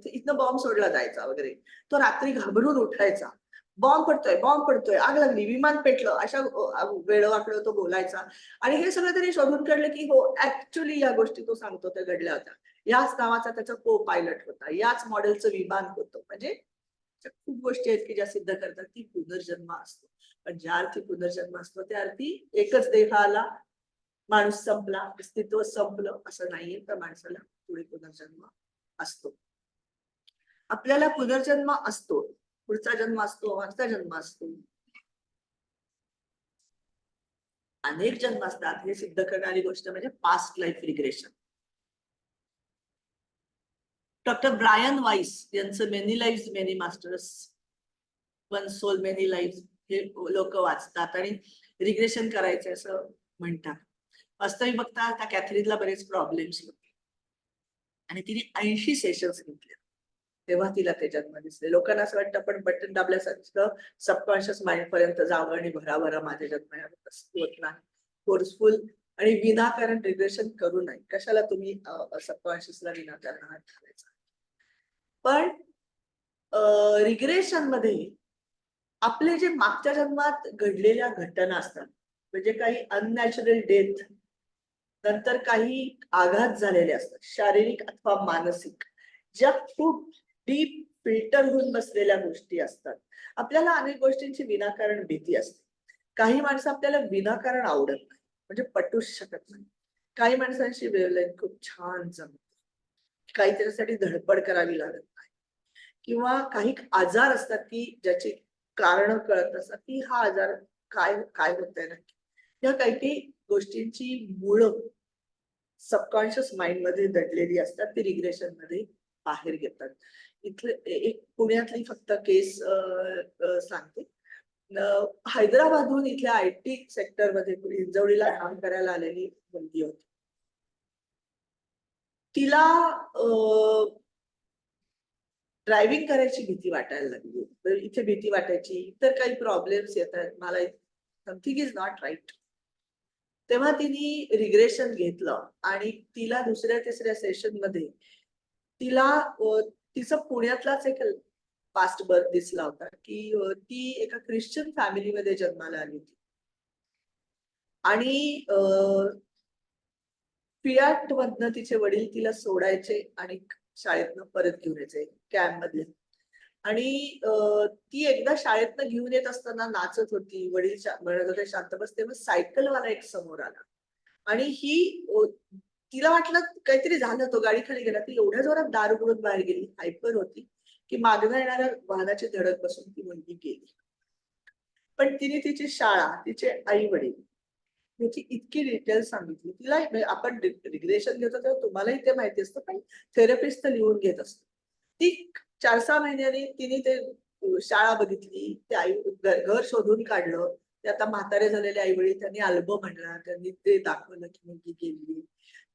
इथनं बॉम्ब सोडला जायचा वगैरे, तो रात्री घाबरून उठायचा. बॉम्ब पडतोय, आग लागली, विमान पेटलं, अशा वेळवाकडं तो बोलायचा. आणि हे सगळं त्यांनी शोधून काढलं की हो ऍक्च्युअली या गोष्टी तो सांगतो त्या घडल्या होत्या. याच नावाचा त्याचा को पायलट होता, याच मॉडेलचं विमान होतं. म्हणजे खूप गोष्टी आहेत की ज्या सिद्ध करतात की पुनर्जन्म असतो. पण ज्या अर्थी पुनर्जन्म असतो त्या अर्थी एकच देह आला, माणूस संपला, अस्तित्व संपलं असं नाहीये. तर माणसाला पुढे पुनर्जन्म असतो. आपल्याला पुनर्जन्म असतो, पुढचा जन्म असतो, मागचा जन्म असतो, अनेक जन्म असतात. हे सिद्ध करणारी गोष्ट म्हणजे past life regression. Doctor Brian Weiss यांचं many lives many masters, one soul many lives हे लोक वाचतात आणि रिग्रेशन करायचं असं म्हणतात. वास्तविक बघता त्या कॅथरीनला बरेच प्रॉब्लेम्स होते आणि तिने 80 सेशन्स घेतले, तेव्हा तिला ते जन्म दिसले. लोकांना असं वाटतं पण बटन दाबल्यासारखं सबकॉन्शियस माइंड पर्यंत जावं आणि भराभरा माझे जन्म होत नाही. फोर्सफुल आणि विनाकारण रिग्रेशन करू नये. कशाला तुम्ही सबकॉन्शियसला विनाकारण हात घालायचा. पण रिग्रेशन मध्ये आपले जे मागच्या जन्मात घडलेल्या घटना असतात, म्हणजे काही अननॅचरल डेथ, नंतर काही आघात झालेले असतात शारीरिक अथवा मानसिक, ज्या खूप डीप फिल्टर होऊन बसलेल्या गोष्टी असतात. आपल्याला अनेक गोष्टींची विनाकारण भीती असते. काही माणसं आपल्याला विनाकारण आवडत नाही, म्हणजे पटूच शकत नाही. काही माणसांची वेवलेंथ खूप छान जमते, काही त्याच्यासाठी धडपड करावी लागत नाही. किंवा काही आजार असतात की ज्याची कारण कळत असतात की हा आजार काय काय होतंय नक्की. या काही काही गोष्टींची मुळं सबकॉन्शियस माइंड मध्ये दडलेली असतात, ती रिग्रेशन मध्ये बाहेर घेतात. इथले एक पुण्यातली फक्त केस सांगते. हैदराबादहून इथल्या IT सेक्टरमध्ये हिंजवडीला काम करायला आलेली मुलगी होती. तिला ड्रायव्हिंग करायची भीती वाटायला लागली. तर इथे भीती वाटायची, इतर काही प्रॉब्लेम्स येतात, मला समथिंग इज नॉट राईट. तेव्हा तिने रिग्रेशन घेतलं आणि तिला दुसऱ्या तिसऱ्या सेशन मध्ये तिला तिचा पुण्यातलाच एक पास्ट बर्थ दिसला होता की ती एका ख्रिश्चन फॅमिलीमध्ये जन्माला आली होती आणि फियाट मधनं तिचे वडील तिला सोडायचे आणि शाळेतनं परत घेऊन यायचे कॅम्प मधले. आणि ती एकदा शाळेतनं घेऊन येत असताना नाचत होती, वडील म्हणत होते शांत बस, तेव्हा सायकलवाला एक समोर आला आणि ही तिला वाटलं काहीतरी झालं, तो गाडी खाली गेला. ती एवढ्या जोरात दार उघडून बाहेर गेली, हायपर होती, की मागणं येणाऱ्या वाहनाची धडक बसून ती मुलगी गेली. पण तिने तिची शाळा, तिचे आई वडील त्याची इतकी डिटेल सांगितली तिला. आपण रिग्रेशन घेतो तेव्हा तुम्हालाही ते माहिती असतं, पण थेरपिस्ट लिहून घेत असतो. ती 4-6 महिन्यांनी तिने ते शाळा बघितली, ते आई घर शोधून काढलं. ते आता म्हातारे झालेले आई वडील, त्यांनी अल्बम आणला, त्यांनी ते दाखवलं की मुलगी गेली.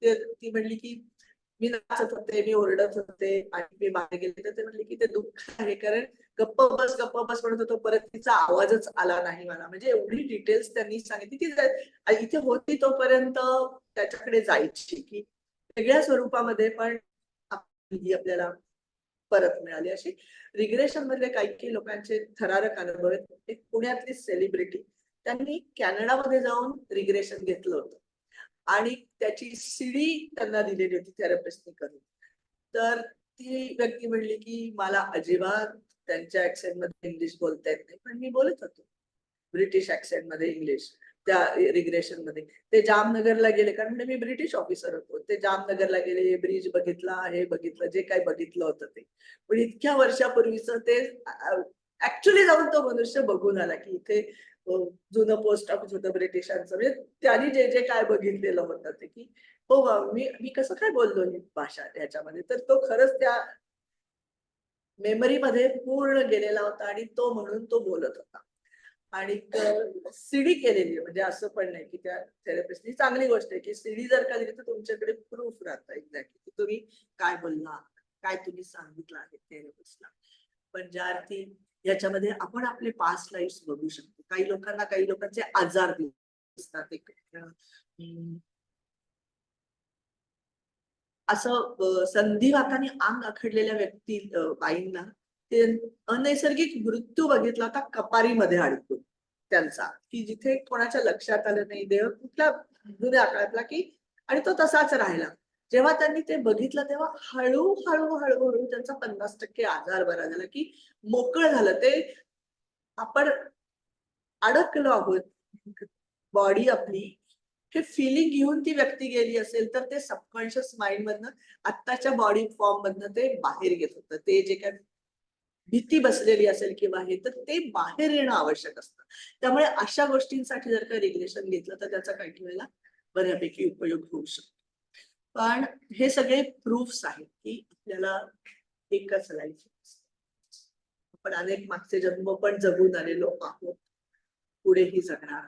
ती म्हणली की मी नाचत होते, मी ओरडत होते आणि मी बाहेर गेले. तर ते म्हणले की ते दुःख आहे, कारण गप्प बस म्हणत होतो, परत तिचा आवाजच आला नाही मला. म्हणजे एवढी डिटेल्स त्यांनी सांगितली. ती इथे होती तोपर्यंत त्याच्याकडे जायची की वेगळ्या स्वरूपामध्ये, पण आपल्याला परत मिळाली. अशी रिग्रेशन मधले काही काही लोकांचे थरारक अनुभव आहेत. एक पुण्यातली सेलिब्रिटी, त्यांनी कॅनडामध्ये जाऊन रिग्रेशन घेतलं होतं आणि त्याची सीडी त्यांना दिलेली होती थेरपिस्टनी करून. तर ती व्यक्ती म्हणली की मला अजिबात त्यांच्या ऍक्सेंट मध्ये इंग्लिश बोलता येत नाही, पण मी बोलत होतो ब्रिटिश ऍक्सेंट मध्ये इंग्लिश त्या रिग्रेशन मध्ये. ते जामनगरला गेले, कारण मी ब्रिटिश ऑफिसर होतो. ते जामनगरला गेले, ब्रिज बघितला, हे बघितलं, जे काही बघितलं होतं ते. पण इतक्या वर्षापूर्वीच ते ऍक्च्युली जाऊन तो मनुष्य बघून आला की इथे जुनं पोस्ट ऑफिस होतं ब्रिटिशांचं. म्हणजे त्यांनी जे जे काय बघितलेलं होतं ते की हो मी कसं काय बोललो ही भाषा ह्याच्यामध्ये. तर तो खरंच त्या मेमरीमध्ये पूर्ण गेलेला होता आणि तो म्हणून तो बोलत होता. आणि सीडी केलेली, म्हणजे असं पण नाही की त्या थेरपिस्टनी, चांगली गोष्ट आहे की सीडी जर का दिली तर तुमच्याकडे प्रूफ राहतं एक्झॅक्टली की तुम्ही काय बोलला, काय तुम्ही सांगितलं आहे थेरपिस्टला. पण ज्या अर्थी याच्यामध्ये आपण आपले पास्ट लाईफ बघू शकतो. काही लोकांना काही लोकांचे आजार दिसतात. एक असं संधिवाताने अंग आखडलेल्या व्यक्ती बाईंना ते अनैसर्गिक मृत्यू बघितला होता कपारीमध्ये अडकून त्यांचा, की जिथे कोणाच्या लक्षात आलं नाही, देह कुठल्या जुन्या काळातला की, आणि तो तसाच राहिला. जेव्हा त्यांनी ते बघितलं तेव्हा हळूहळू त्यांचा 50% आजार बरा झाला, की मोकळं झालं ते. आपण अडकलो आहोत, बॉडी आपली हे फिलिंग घेऊन ती व्यक्ती गेली असेल तर ते सबकॉन्शियस माइंड मधनं आत्ताच्या बॉडी फॉर्म मधनं ते बाहेर घेत होतं. ते जे काय भीती बसलेली असेल किंवा हे, तर ते बाहेर येणं आवश्यक असतं. त्यामुळे अशा गोष्टींसाठी जर का रिग्रेशन घेतलं तर त्याचा काही वेळेला बऱ्यापैकी उपयोग होऊ शकतो. पण हे सगळे प्रूफ्स आहेत की आपल्याला एकच लाईफ, आपण अनेक मागचे जन्म पण जगून आलेलो आहोत, पुढेही जगणार.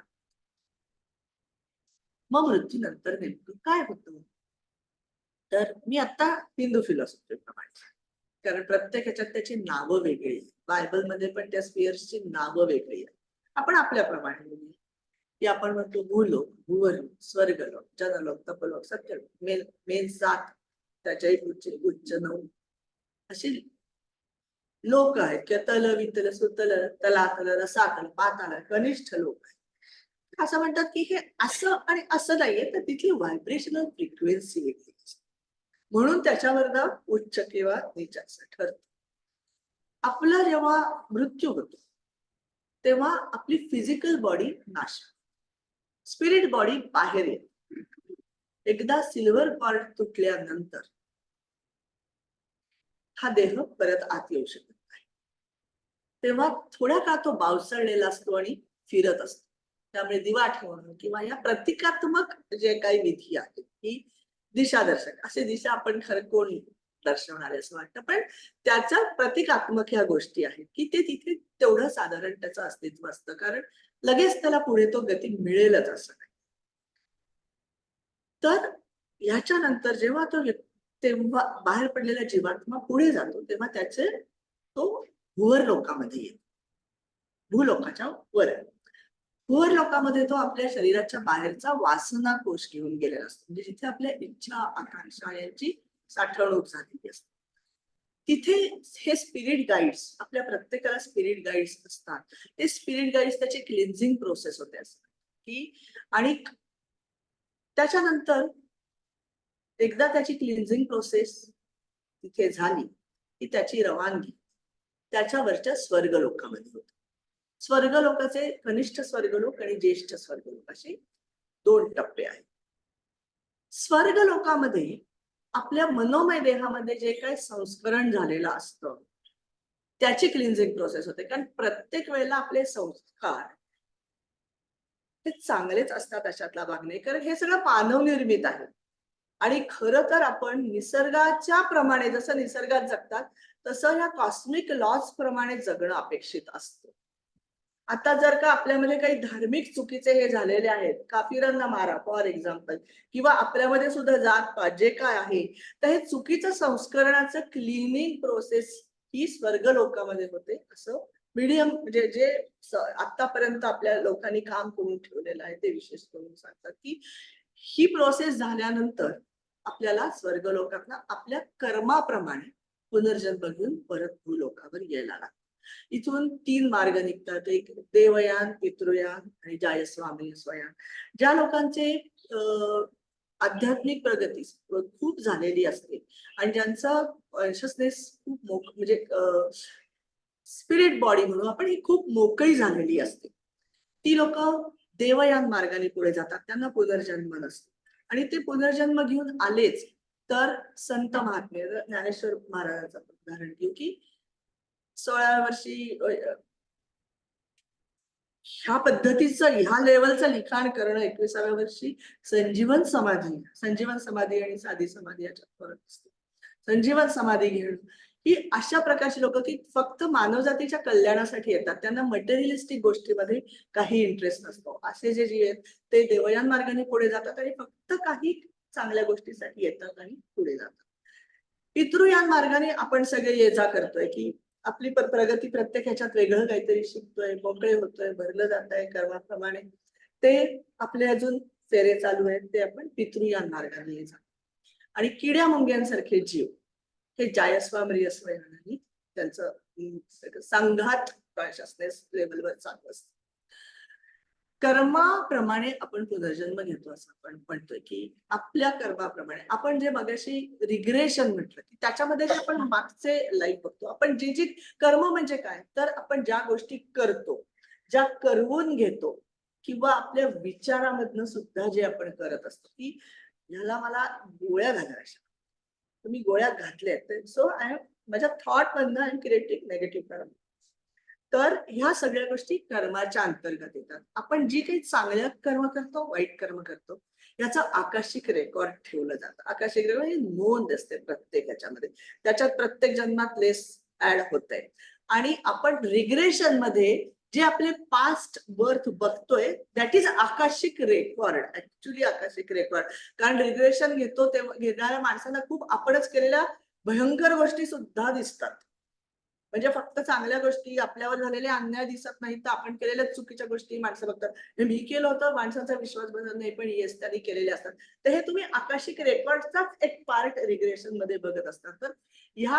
मग मृत्यूनंतर नेमकं काय होतं? तर मी आता हिंदू फिलॉसॉफी प्रमाणे, कारण प्रत्येक ह्याच्यात त्याची नावं वेगळी आहेत. बायबलमध्ये पण त्या स्पियर्सची नावं वेगळी आहेत. आपण आपल्याप्रमाणे बोलूया. की आपण म्हणतो भूलोक, भूवरलोक, स्वर्गलोक, जनलोक, तपलोक, सत्यलोक, मेन 7, त्याच्याही पुढचे उच्च 9 अशी लोक आहेत किंवा तल, वितल, सुतल, तलातल, रसातल, पाताल, कनिष्ठ लोक आहेत. असं म्हणतात की हे असं आणि असं नाहीये, तर तिथली व्हायब्रेशनल फ्रिक्वेन्सी वेगळी असते. म्हणून त्याच्यावरनं उच्च किंवा नीच असं ठरतं. आपला जेव्हा मृत्यू होतो तेव्हा आपली फिजिकल बॉडी नाश, स्पिरिट बॉडी बाहेर येते. एकदा सिल्वर कॉर्ड तुटल्यानंतर हा देह परत आत येऊ शकत नाही. तेव्हा थोड्या काळ तो बावसळलेला असतो आणि फिरत असतो. त्यामुळे दिवा ठेवणं किंवा या प्रतिकात्मक जे काही विधी आहेत की दिशादर्शक, असे दिशा आपण खरं कोण दर्शवणारे असं वाटतं, पण त्याच्या प्रतिकात्मक ह्या गोष्टी आहेत की ते तिथे तेवढं साधारण त्याचं अस्तित्व असतं, कारण लगेच त्याला पुढे तो गती मिळेलच असं नाही. तर ह्याच्यानंतर जेव्हा तो तेव्हा बाहेर पडलेला जीवात्मा पुढे जातो तेव्हा त्याचे तो भुवर लोकामध्ये येतो. भूलोकाच्या वर. भुवर लोकामध्ये तो आपल्या शरीराच्या बाहेरचा वासना कोश घेऊन गेलेला असतो, म्हणजे जिथे आपल्या इच्छा, आकांक्षा यांची साठवणूक झालेली असते. तिथे हे स्पिरिट गाईड्स, आपल्या प्रत्येकाला स्पिरिट गाईड्स असतात. ते स्पिरिट गाईड्स त्याची क्लिन्झिंग प्रोसेस होते असतात की, आणि त्याच्यानंतर एकदा त्याची क्लिन्झिंग प्रोसेस तिथे झाली की त्याची रवानगी त्याच्यावरच्या स्वर्गलोकामध्ये होते. स्वर्गलोकाचे कनिष्ठ स्वर्गलोक आणि ज्येष्ठ स्वर्गलोक असे 2 टप्पे आहेत. स्वर्गलोकामध्ये आपल्या मनोमय देहामध्ये जे काही संस्करण झालेलं असतं त्याची क्लिन्झिंग प्रोसेस होते, कारण प्रत्येक वेळेला आपले संस्कार ते चांगलेच असतात अशातला भाग नाही, कारण हे सगळं मानवनिर्मित आहे. आणि खरं तर आपण निसर्गाच्या प्रमाणे जसं निसर्गात जगतात तसं ह्या कॉस्मिक लॉज प्रमाणे जगणं अपेक्षित असतं. आता जर का आपल्यामध्ये काही धार्मिक चुकीचे हे झालेले आहेत, काफिरांना मारा फॉर एक्झाम्पल, किंवा आपल्यामध्ये सुद्धा जातपात जे काय आहे, तर हे चुकीचं संस्करणाचं क्लिनिंग प्रोसेस ही स्वर्गलोकामध्ये होते असं मीडियम म्हणजे जे आतापर्यंत आपल्या लोकांनी काम करून ठेवलेलं आहे ते विशेष करून सांगतात की ही प्रोसेस झाल्यानंतर आपल्याला स्वर्गलोकातला आपल्या कर्माप्रमाणे पुनर्जन्म घेऊन परत भूलोकावर यायला लागतं. इथून 3 मार्ग निघतात, एक देवयान, पितृयान आणि जायस्वामृयस्वयान. ज्या लोकांचे आध्यात्मिक प्रगती खूप झालेली असते आणि ज्यांचा कॉन्शियसनेस खूप म्हणजे स्पिरिट बॉडी म्हणून आपण ही खूप मोकळी झालेली असते, ती लोक देवयान मार्गाने पुढे जातात. त्यांना पुनर्जन्म नसतो आणि ते पुनर्जन्म घेऊन आलेच तर संत महात्मे, ज्ञानेश्वर महाराजांचं उदाहरण घेऊ की 16व्या वर्षी ह्या पद्धतीचं ह्या लेवलचं लिखाण करणं, 21व्या वर्षी संजीवन समाधी आणि साधी समाधी याच्यात फरक असतो. संजीवन समाधी घेणं ही अशा प्रकारची लोक की फक्त मानवजातीच्या कल्याणासाठी येतात, त्यांना मटेरियलिस्टिक गोष्टीमध्ये काही इंटरेस्ट नसतो. असे जे जीव आहेत ते देवयान मार्गाने पुढे जातात आणि फक्त काही चांगल्या गोष्टीसाठी येतात आणि पुढे जातात. पितृयान मार्गाने आपण सगळे ये जा करतोय की आपली प्रगती प्रत्येक ह्याच्यात वेगळं काहीतरी शिकतोय, मोकळे होतोय, भरलं जात आहे कर्माप्रमाणे, ते आपले अजून फेरे चालू आहेत, ते आपण पितृयान मार्गाने जातो. आणि किड्या मुंग्यांसारखे जीव हे जायस्वामृयस्वयानाने त्यांचं संघात कॉन्शियसनेस लेवलवर चालू असतं. कर्माप्रमाणे आपण पुनर्जन्म घेतो असं आपण म्हणतोय की आपल्या कर्माप्रमाणे आपण जे मगाशी रिग्रेशन म्हटलं की त्याच्यामध्ये जे आपण मागचे लाईफ बघतो. आपण जे कर्म म्हणजे काय, तर आपण ज्या गोष्टी करतो, ज्या करवून घेतो किंवा आपल्या विचारामधनं सुद्धा जे आपण करत असतो की ह्याला मला गोळ्या घालायच्या, तुम्ही गोळ्या घातल्यात, सो माझ्या थॉट मधनं आय एम क्रिएटिंग नेगेटिव्ह कर्म. तर ह्या सगळ्या गोष्टी कर्माच्या अंतर्गत येतात. आपण जी काही चांगल्या कर्म करतो, वाईट कर्म करतो, याचं आकाशिक रेकॉर्ड ठेवलं जातं. आकाशिक रेकॉर्ड ही नोंद असते प्रत्येक ह्याच्यामध्ये, त्याच्यात प्रत्येक जन्मात लेस ऍड होत आहे. आणि आपण रिग्रेशन मध्ये जे आपले पास्ट बर्थ बघतोय that is Akashic record, actually Akashic record. कारण रिग्रेशन घेतो तेव्हा घेणाऱ्या माणसांना खूप आपणच केलेल्या भयंकर गोष्टी सुद्धा दिसतात. म्हणजे फक्त चांगल्या गोष्टी आपल्यावर झालेले अन्याय दिसत नाहीत, तर आपण केलेल्या चुकीच्या गोष्टी माणसं बघतात. हे मी केलं होतं, माणसांचा विश्वास बसत नाही, पण येस त्यांनी केलेले असतात. तर हे तुम्ही आकाशिक रेकॉर्डचाच एक पार्ट रिग्रेशन मध्ये बघत असतात. तर ह्या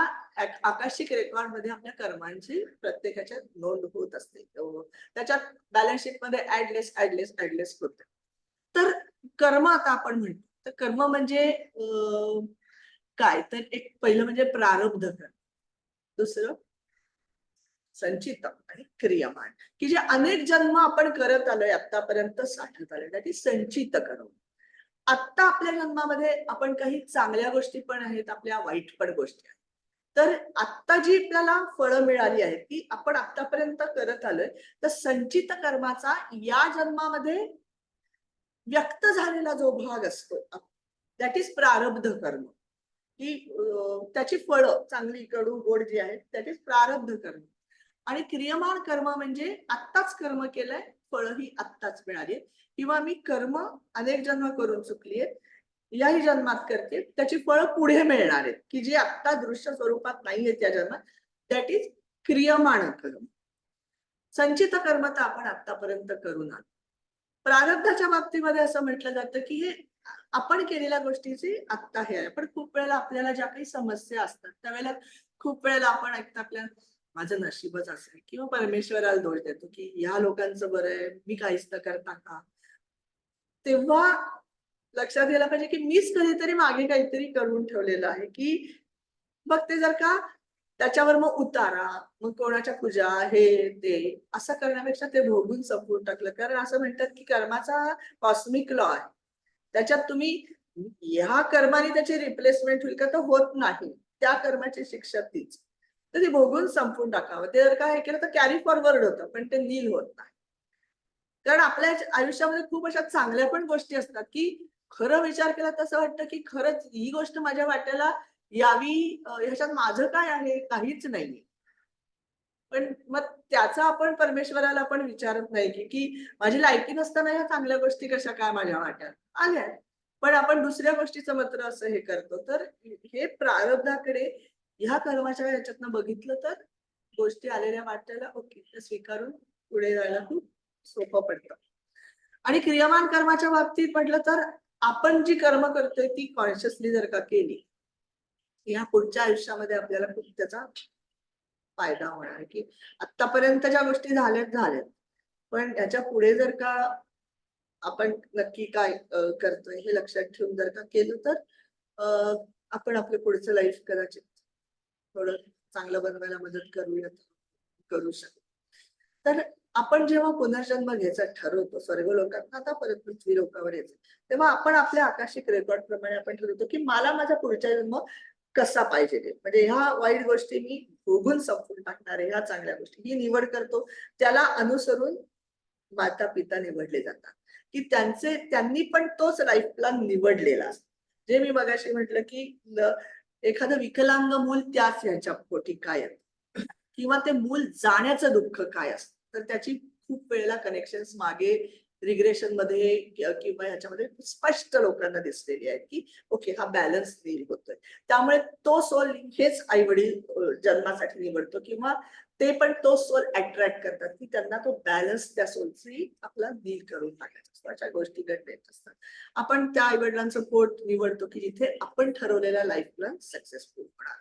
आकाशिक रेकॉर्ड मध्ये आपल्या कर्मांची प्रत्येकाच्या नोंद होत असते. त्याच्यात बॅलन्स शीट मध्ये ऍडलेस होते. तर कर्म आता आपण म्हणतो, तर कर्म म्हणजे काय, तर एक पहिलं म्हणजे प्रारब्ध कर्म, दुसरं संचित आणि क्रियमान, की जे अनेक जन्म आपण करत आलोय आतापर्यंत साठत आलोय, दॅट इज संचित कर्म. आत्ता आपल्या जन्मामध्ये आपण काही चांगल्या गोष्टी पण आहेत, आपल्या वाईट पण गोष्टी आहेत. तर आत्ता जी आपल्याला फळं मिळाली आहेत ती आपण आतापर्यंत करत आलोय, तर संचित कर्माचा या जन्मामध्ये व्यक्त झालेला जो भाग असतो दॅट इज प्रारब्ध कर्म, की त्याची फळं चांगली कडू गोड जी आहेत दॅट इज प्रारब्ध कर्म. आणि क्रियमान कर्म म्हणजे आत्ताच कर्म केलंय, फळं ही आत्ताच मिळाली, किंवा मी कर्म अनेक जन्म करून चुकलीये, याही जन्मात करते, त्याची फळं पुढे मिळणार आहेत, की जी आत्ता दृश्य स्वरूपात नाहीये त्या जन्मात, दॅट इज क्रियमाण कर्म. संचित कर्म तर आपण आतापर्यंत करून आलो. प्रारब्धाच्या बाबतीमध्ये असं म्हटलं जातं की हे आपण केलेल्या गोष्टीची आत्ता हे आहे. पण खूप वेळेला आपल्याला ज्या काही समस्या असतात त्यावेळेला खूप वेळेला आपण ऐकतो आपल्या माझं नशीबच असं आहे, किंवा परमेश्वराला दोष देतो की ह्या लोकांचं बरं आहे, मी काहीच न करता का. तेव्हा लक्षात यायला पाहिजे की मीच कधीतरी मागे काहीतरी करून ठेवलेलं आहे, की मग ते जर का त्याच्यावर मग उतारा, मग कोणाच्या पूजा, हे ते असं करण्यापेक्षा ते भोगून संपवून टाकलं. कारण असं म्हणतात की कर्माचा कॉस्मिक लॉ आहे, त्याच्यात तुम्ही ह्या कर्माने त्याची रिप्लेसमेंट होईल का, तर होत नाही. त्या कर्माची शिक्षा तीच, तर ती भोगून संपवून टाकावं. ते जर का हे केलं तर कॅरी फॉरवर्ड होतं, पण ते नील होत नाही. कारण आपल्या आयुष्यामध्ये खूप अशा चांगल्या पण गोष्टी असतात की खरं विचार केला तर असं वाटतं की खरंच ही गोष्ट माझ्या वाट्याला यावी, ह्याच्यात माझं काय आहे, काहीच नाही. पण मग त्याचा आपण परमेश्वराला पण विचारत नाही की माझी लायकी नसताना ह्या चांगल्या गोष्टी कशा काय माझ्या वाट्यात आल्या, पण आपण दुसऱ्या गोष्टीचं मात्र असं हे करतो. तर हे प्रारब्धाकडे ह्या कर्माच्या ह्याच्यातनं बघितलं तर गोष्टी आलेल्या वाट्याला ओके त्या स्वीकारून पुढे जायला खूप सोपं पडतं. आणि क्रियामान कर्माच्या बाबतीत म्हटलं तर आपण जी कर्म करतोय ती कॉन्शियसली जर का केली, या पुढच्या आयुष्यामध्ये आपल्याला खूप त्याचा फायदा होणार, की आतापर्यंत ज्या गोष्टी झाल्यात, पण याच्या पुढे जर का आपण नक्की काय करतोय हे लक्षात ठेवून जर का केलं तर आपण आपलं पुढचं लाईफ कदाचित थोडं चांगलं बनवायला मदत करू शकतो. तर आपण जेव्हा पुनर्जन्म घ्यायचा ठरवतो स्वर्ग लोकात आता परत पृथ्वी लोकावर यायचं, तेव्हा आपण आपल्या आकाशिक रेकॉर्ड प्रमाणे आपण ठरवतो की मला माझा पुढचा जन्म कसा पाहिजे, म्हणजे ह्या वाईट गोष्टी मी भोगून संपवून टाकणार आहे, ह्या चांगल्या गोष्टी ही निवड करतो. त्याला अनुसरून माता पिता निवडले जातात, की त्यांनी पण तोच लाईफ प्लॅन निवडलेला असतो. जे मी मगाशी म्हटलं की एखादं विकलांग मूल त्याच ह्याच्या पोटी काय आहे, किंवा ते मूल जाण्याचं दुःख काय असतं, तर त्याची खूप वेळेला कनेक्शन्स मागे रिग्रेशन मध्ये किंवा ह्याच्यामध्ये स्पष्ट लोकांना दिसलेली आहेत की ओके हा बॅलन्स नील होतोय. त्यामुळे तो सोल हेच आई वडील जन्मासाठी निवडतो, किंवा ते पण तो सोल अट्रॅक्ट करतात की त्यांना तो बॅलन्स त्या सोलची आपला नील करून टाकायचा असतो. अशा गोष्टी घडत असतात. आपण त्या आई वडिलांचं पोट निवडतो की जिथे आपण ठरवलेला लाईफ प्लॅन सक्सेसफुल होणार.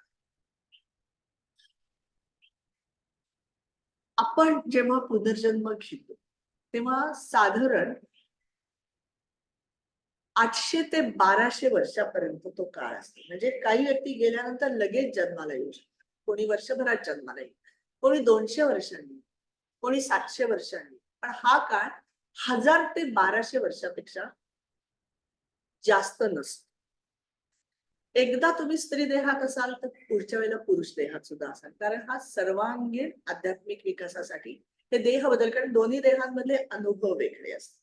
आपण जेव्हा पुनर्जन्म घेतो तेव्हा साधारण 800 ते 1200 वर्षापर्यंत तो काळ असतो. म्हणजे काही व्यक्ती गेल्यानंतर लगेच जन्माला येऊ शकतात, कोणी वर्षभरात जन्माला येईल, कोणी 200 वर्षांनी, कोणी 700 वर्षांनी, पण हा काळ 1000 ते 1200 वर्षापेक्षा जास्त नसतो. एकदा तुम्ही स्त्री देहात असाल तर पुढच्या वेळेला पुरुष देहात सुद्धा असाल, कारण हा सर्वांगीण आध्यात्मिक विकासासाठी हे देह बदल, कारण दोन्ही देहांमधले अनुभव वेगळे असतात.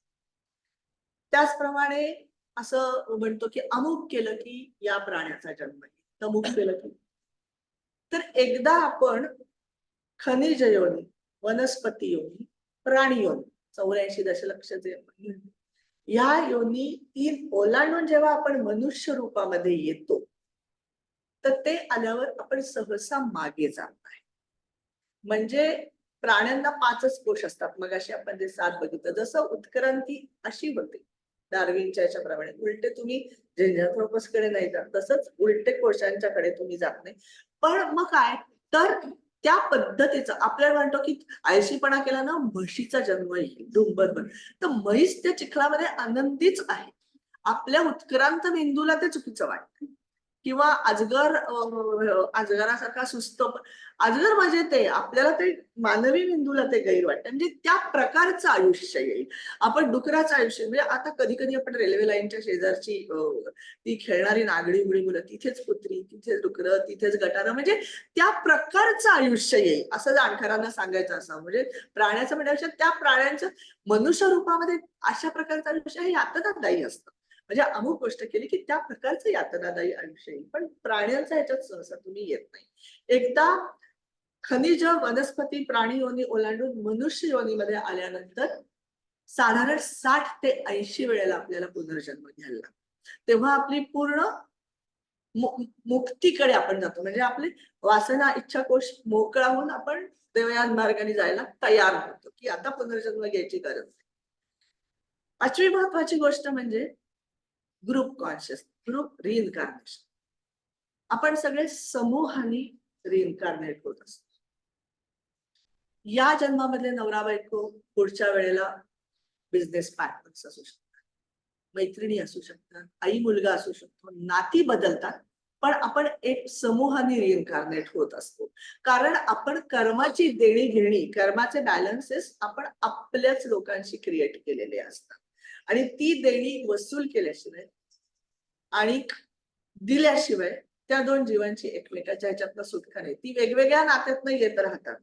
त्याचप्रमाणे असं म्हणतो की अमुक केलं की या प्राण्याचा जन्म येईल, तमुक केलं की, तर एकदा आपण खनिज योनी, वनस्पती योनी, प्राणी योनी, 84 दशलक्ष जे या योनी 3 ओलांडून जेव्हा आपण मनुष्य रूपामध्ये येतो, तर ते आल्यावर आपण सहसा मागे जात नाही. म्हणजे प्राण्यांना 5च कोश असतात. मग अशी आपण ते 7 बघितलं. जसं उत्क्रांती अशी होते डार्विनच्या याच्याप्रमाणे. उलटे तुम्ही झेंझाथ्रोपसकडे नाही जात, तसंच उलटे कोशांच्याकडे तुम्ही जात नाही. पण मग काय, तर त्या पद्धतीचं आपल्याला म्हणतो की आळशीपणा केला ना म्हशीचा जन्म येईल डुंबरभर. तर म्हैस त्या चिखलामध्ये आनंदीच आहे. आपल्या उत्क्रांत मेंदूला ते चुकीचं वाटतं. किंवा अजगरासारखा सुस्त अजगर मजेत आहे, आपल्याला ते मानवी मेंदूला ते गैर वाटतं. म्हणजे त्या प्रकारचं आयुष्य येईल. आपण डुकराचं आयुष्य म्हणजे आता कधी कधी आपण रेल्वे लाईनच्या शेजारची ती खेळणारी नागडी उडी मुलं, तिथेच कुत्री, तिथेच डुकरं, तिथेच गटारं, म्हणजे त्या प्रकारचं आयुष्य येईल असं जाणकारांना सांगायचं असं. म्हणजे प्राण्याचं म्हणण्यापेक्षा त्या प्राण्यांचं मनुष्य रूपामध्ये अशा प्रकारचं आयुष्य हे यातनादायी असतं. म्हणजे अमुक गोष्ट केली की त्या प्रकारचं यातनादायी आयुष्य येईल. पण प्राण्यांचा ह्याच्यात सहसा तुम्ही येत नाही. एकदा खनिज, वनस्पती, प्राणी योनी ओलांडून मनुष्य योनीमध्ये आल्यानंतर साधारण 60 ते 80 वेळेला आपल्याला पुनर्जन्म घ्यायला लागतो. तेव्हा आपली पूर्ण मुक्तीकडे आपण जातो. म्हणजे आपली वासना इच्छाकोश मोकळा होऊन आपण देवयान मार्गाने जायला तयार होतो की आता पुनर्जन्म घ्यायची गरज नाही. 5वी महत्वाची गोष्ट म्हणजे ग्रुप कॉन्शियस, ग्रुप रिइन्कार्नेशन. आपण सगळे समूहाने रिइन्कार्नेट होत असतो. या जन्मामधले नवरा बायको पुढच्या वेळेला बिझनेस पार्टनर्स असू शकतात, मैत्रिणी असू शकतात, आई मुलगा असू शकतो. नाती बदलतात, पण आपण एक समूहाने रिइन्कार्नेट होत असतो. कारण आपण कर्माची देणी घेणी, कर्माचे बॅलन्सेस आपण आपल्याच लोकांशी क्रिएट केलेले असतात. आणि ती देणी वसूल केल्याशिवाय आणि दिल्याशिवाय त्या 2 जीवांची एकमेकाच्या ह्याच्यातनं सुटका नाही. ती वेगवेगळ्या नात्यातनं येत राहतात.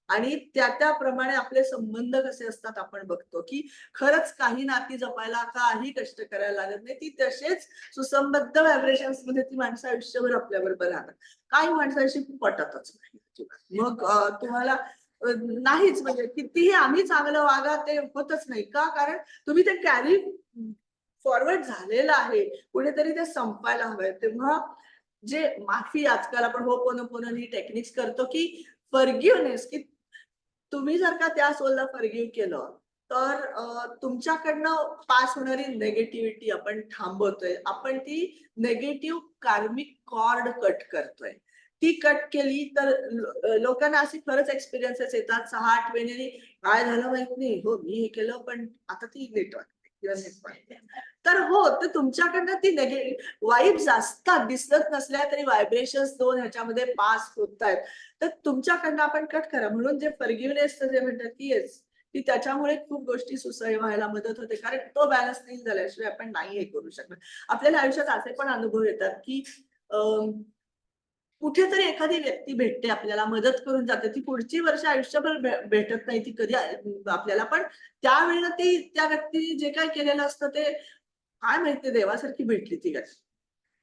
आणि त्याप्रमाणे आपले संबंध कसे असतात आपण बघतो की खरंच काही नाती जपायला काही कष्ट करायला लागत नाही. ती तसेच सुसंबद्ध व्हायब्रेशन्स मध्ये ती माणसं आयुष्यभर आपल्या बरोबर राहतात. काही माणसांशी पटतच नाही. मग तुम्हाला नाहीच, म्हणजे कितीही आम्ही चांगलं वागा ते होतच नाही. का? कारण तुम्ही ते कॅरी फॉरवर्ड झालेलं आहे, कुठेतरी ते संपायला हवंय. तेव्हा जे माफी आजकाल आपण होपोनोपोनो ही टेक्निक्स करतो की फॉरगिव्हनेस, की तुम्ही जर का त्या सोलला फॉरगिव्ह केलं तर तुमच्याकडनं पास होणारी नेगेटिव्हिटी आपण थांबवतोय. आपण ती नेगेटिव्ह कार्मिक कॉर्ड कट करतोय. ती कट केली तर लोकांना असे खरंच एक्सपिरियन्सेस येतात 6-8 महिन्यांनी, काय झालं माहित नाही, हो मी हे केलं पण आता ती नीट वाटते किंवा नीट वाटते. तर हो, तर तुमच्याकडनं ती नेगेटिव्ह वाईब्स असतात, दिसत नसल्या तरी व्हायब्रेशन्स 2 ह्याच्यामध्ये पास होत आहेत. तर तुमच्याकडनं आपण कट करा. म्हणून जे फॉरगिव्हनेसचं जे म्हणतात की येस, की त्याच्यामुळे खूप गोष्टी सुसह्य व्हायला मदत होते. कारण तो बॅलन्स नाही झाल्याशिवाय आपण नाही हे करू शकत. आपल्याला आयुष्यात असे पण अनुभव येतात की कुठेतरी एखादी व्यक्ती भेटते, आपल्याला मदत करून जाते. ती पुढची वर्ष आयुष्यभर भेटत नाही ती कधी आपल्याला. पण त्यावेळेला ती त्या व्यक्तीने जे काही केलेलं असतं ते काय माहिती देवासारखी भेटली ती व्यक्ती.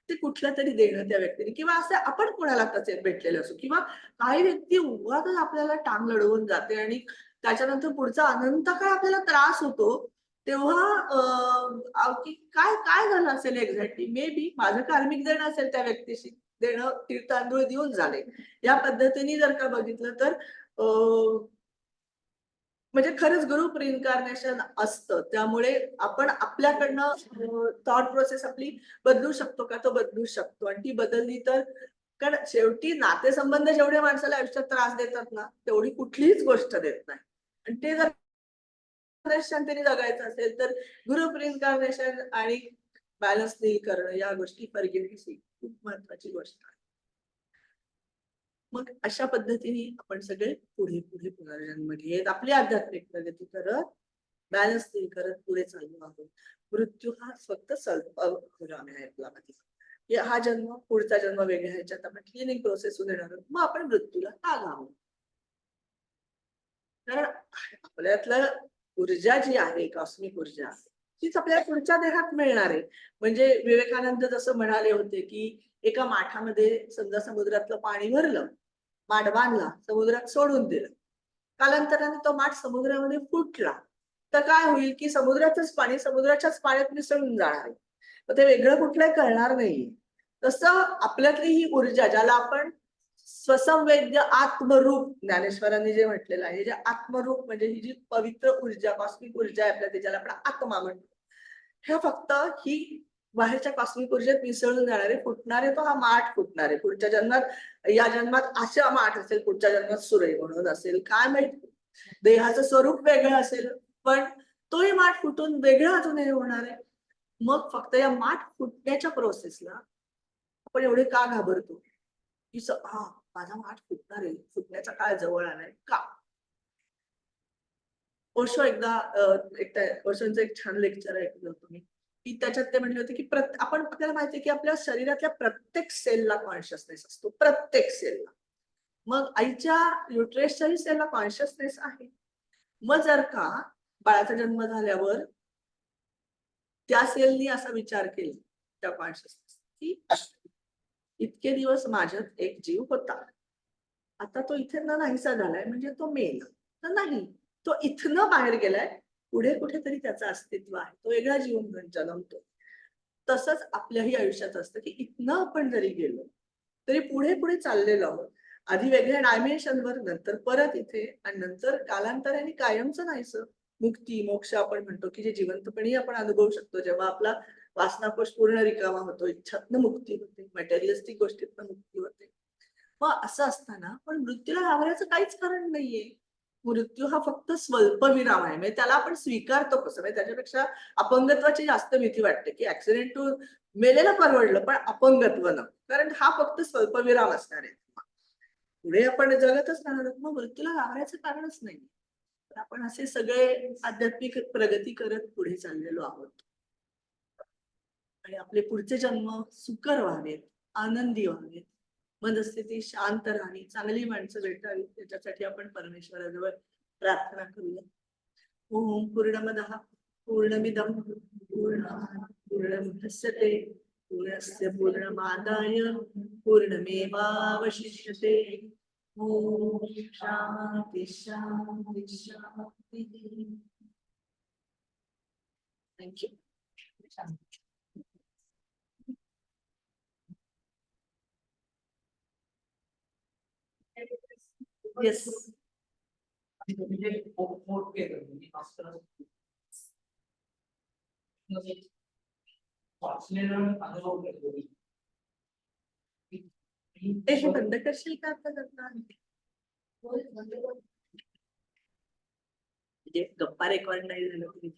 ते कुठलं तरी देणं त्या व्यक्तीने, किंवा असं आपण कोणाला तसे भेटलेलं असो, किंवा काही व्यक्ती उगाच आपल्याला टांग लढवून जाते आणि त्याच्यानंतर पुढचा अनंत काळ आपल्याला त्रास होतो. तेव्हा की काय काय झालं असेल एक्झॅक्टली, मे बी माझं कार्मिक देणं असेल त्या व्यक्तीशी, देणं तीळ तांदूळ देऊन झाले. या पद्धतीने जर का बघितलं तर म्हणजे खरंच ग्रुप रिइन्कार्नेशन असतं. त्यामुळे आपण आपल्याकडनं थॉट प्रोसेस आपली बदलू शकतो का? तो बदलू शकतो. आणि ती बदलली तर, कारण शेवटी नातेसंबंध जेवढे माणसाला आयुष्यात त्रास देतात ना, तेवढी कुठलीच गोष्ट देत नाही. आणि ते जर शांतीने जगायचं असेल तर ग्रुप रिइन्कार्नेशन आणि बॅलन्स नील करणं या गोष्टी फॉरगिव्हनेस ही खूप महत्वाची गोष्ट आहे. मग अशा पद्धतीने आपण सगळे पुढे पुढे पुनर्जन्म घेत आपली आध्यात्मिक प्रगती करत, बॅलन्स नील करत पुढे चाललो आहोत. मृत्यू हा फक्त स्वल्पविरामी आहे आपल्यामध्ये. हा जन्म, पुढचा जन्म वेगळ्या ह्याच्यात आपण क्लिनिंग प्रोसेस येणार आहोत. मग आपण मृत्यूला का घावू? कारण आपल्यातलं ऊर्जा जी आहे, कॉस्मिक ऊर्जा, तीच आपल्याला पुढच्या देहात मिळणार आहे. म्हणजे विवेकानंद जसं म्हणाले होते की एका माठामध्ये समजा समुद्रातलं पाणी भरलं, माठ बांधला, समुद्रात सोडून दिलं. कालांतराने तो माठ समुद्रामध्ये फुटला तर काय होईल की समुद्राचंच पाणी समुद्राच्याच पाण्यात मिसळून जाणार आहे. तर ते वेगळं कुठलंही कळणार नाही. तसं आपल्यातली ही ऊर्जा, ज्याला आपण स्वसंवेद्य आत्मरूप ज्ञानेश्वरांनी जे म्हटलेलं आहे, जे आत्मरूप म्हणजे ही जी पवित्र ऊर्जा, कॉस्मिक ऊर्जा आहे आपल्या, त्याच्याला आपण आत्मा म्हणतो. ह्या फक्त ही बाहेरच्या कॉस्मिक ऊर्जेत मिसळून जाणारे, फुटणारे, तो हा माठ फुटणारे. पुढच्या जन्मात, या जन्मात अशा माठ असेल, पुढच्या जन्मात सुरई म्हणून असेल, काय माहित. देहाचं स्वरूप वेगळं असेल, पण तोही माठ फुटून वेगळं अजूनही होणार आहे. मग फक्त या माठ फुटण्याच्या प्रोसेसला आपण एवढे का घाबरतो की हा माझा माठ फुटणार आहे, फुटण्याचा काळ जवळ आलाय का. ओशो एकदा ओशोंचं एक छान लेक्चर ऐकलं होतं मी, की त्याच्यात ते म्हणले होते की आपण, आपल्याला माहिती आहे की आपल्या शरीरातल्या प्रत्येक सेलला कॉन्शियसनेस असतो, प्रत्येक सेलला. मग आईच्या युट्रेसच्याही सेलला कॉन्शियसनेस आहे. मग जर का बाळाचा जन्म झाल्यावर त्या सेलनी असा विचार केला, त्या कॉन्शियसनेस, की इतके दिवस माझ्यात एक जीव होता, आता तो इथे नाहीसा झालाय, म्हणजे तो मेला तर नाही, तो इथनं बाहेर गेलाय, पुढे कुठेतरी त्याचं अस्तित्व आहे, तो वेगळा जीव म्हणून जन्मतो. तसंच आपल्याही आयुष्यात असतं की इथनं आपण जरी गेलो तरी पुढे पुढे चाललेलो आहोत, आधी वेगळ्या डायमेन्शनवर, नंतर परत इथे, आणि नंतर कालांतराने कायमचं नाहीसं मुक्ती, मोक्ष आपण म्हणतो की जे जिवंतपणी आपण अनुभवू शकतो जेव्हा आपला वासनाकोश पूर्ण रिकामा होतो, इच्छातनं मुक्ती होते, मटेरियलिस्टिक गोष्टीतनं मुक्ती होते. मग असं असताना पण मृत्यूला घाबरायचं काहीच कारण नाहीये. मृत्यू हा फक्त स्वल्पविराम आहे, म्हणजे त्याला आपण स्वीकारतो कसं, म्हणजे त्याच्यापेक्षा अपंगत्वाची जास्त भीती वाटते की ऍक्सिडेंट टू मेलेलं परवडलं पण अपंगत्व न, कारण हा फक्त स्वल्पविराम असणार आहे. पुढे आपण जगतच राहणार आहोत, मग मृत्यूला घाबरायचं कारणच नाही. तर आपण असे सगळे आध्यात्मिक प्रगती करत पुढे चाललेलो आहोत, आणि आपले पुढचे जन्म सुकर व्हावेत, आनंदी व्हावेत, मनस्थिती शांत राहावी, चांगली माणसं भेटावी, त्याच्यासाठी आपण परमेश्वराजवळ प्रार्थना करूया. ओम पूर्णमदः पूर्णमिदं पूर्णात् पूर्णमुदच्यते पूर्णस्य पूर्णमादाय पूर्णमेवावशिष्यते. ओम शांती शांती शांती. थँक्यू. येस. हे बंद करशील का आता करता? म्हणजे गप्पा रेकॉर्ड नाही झालं तरी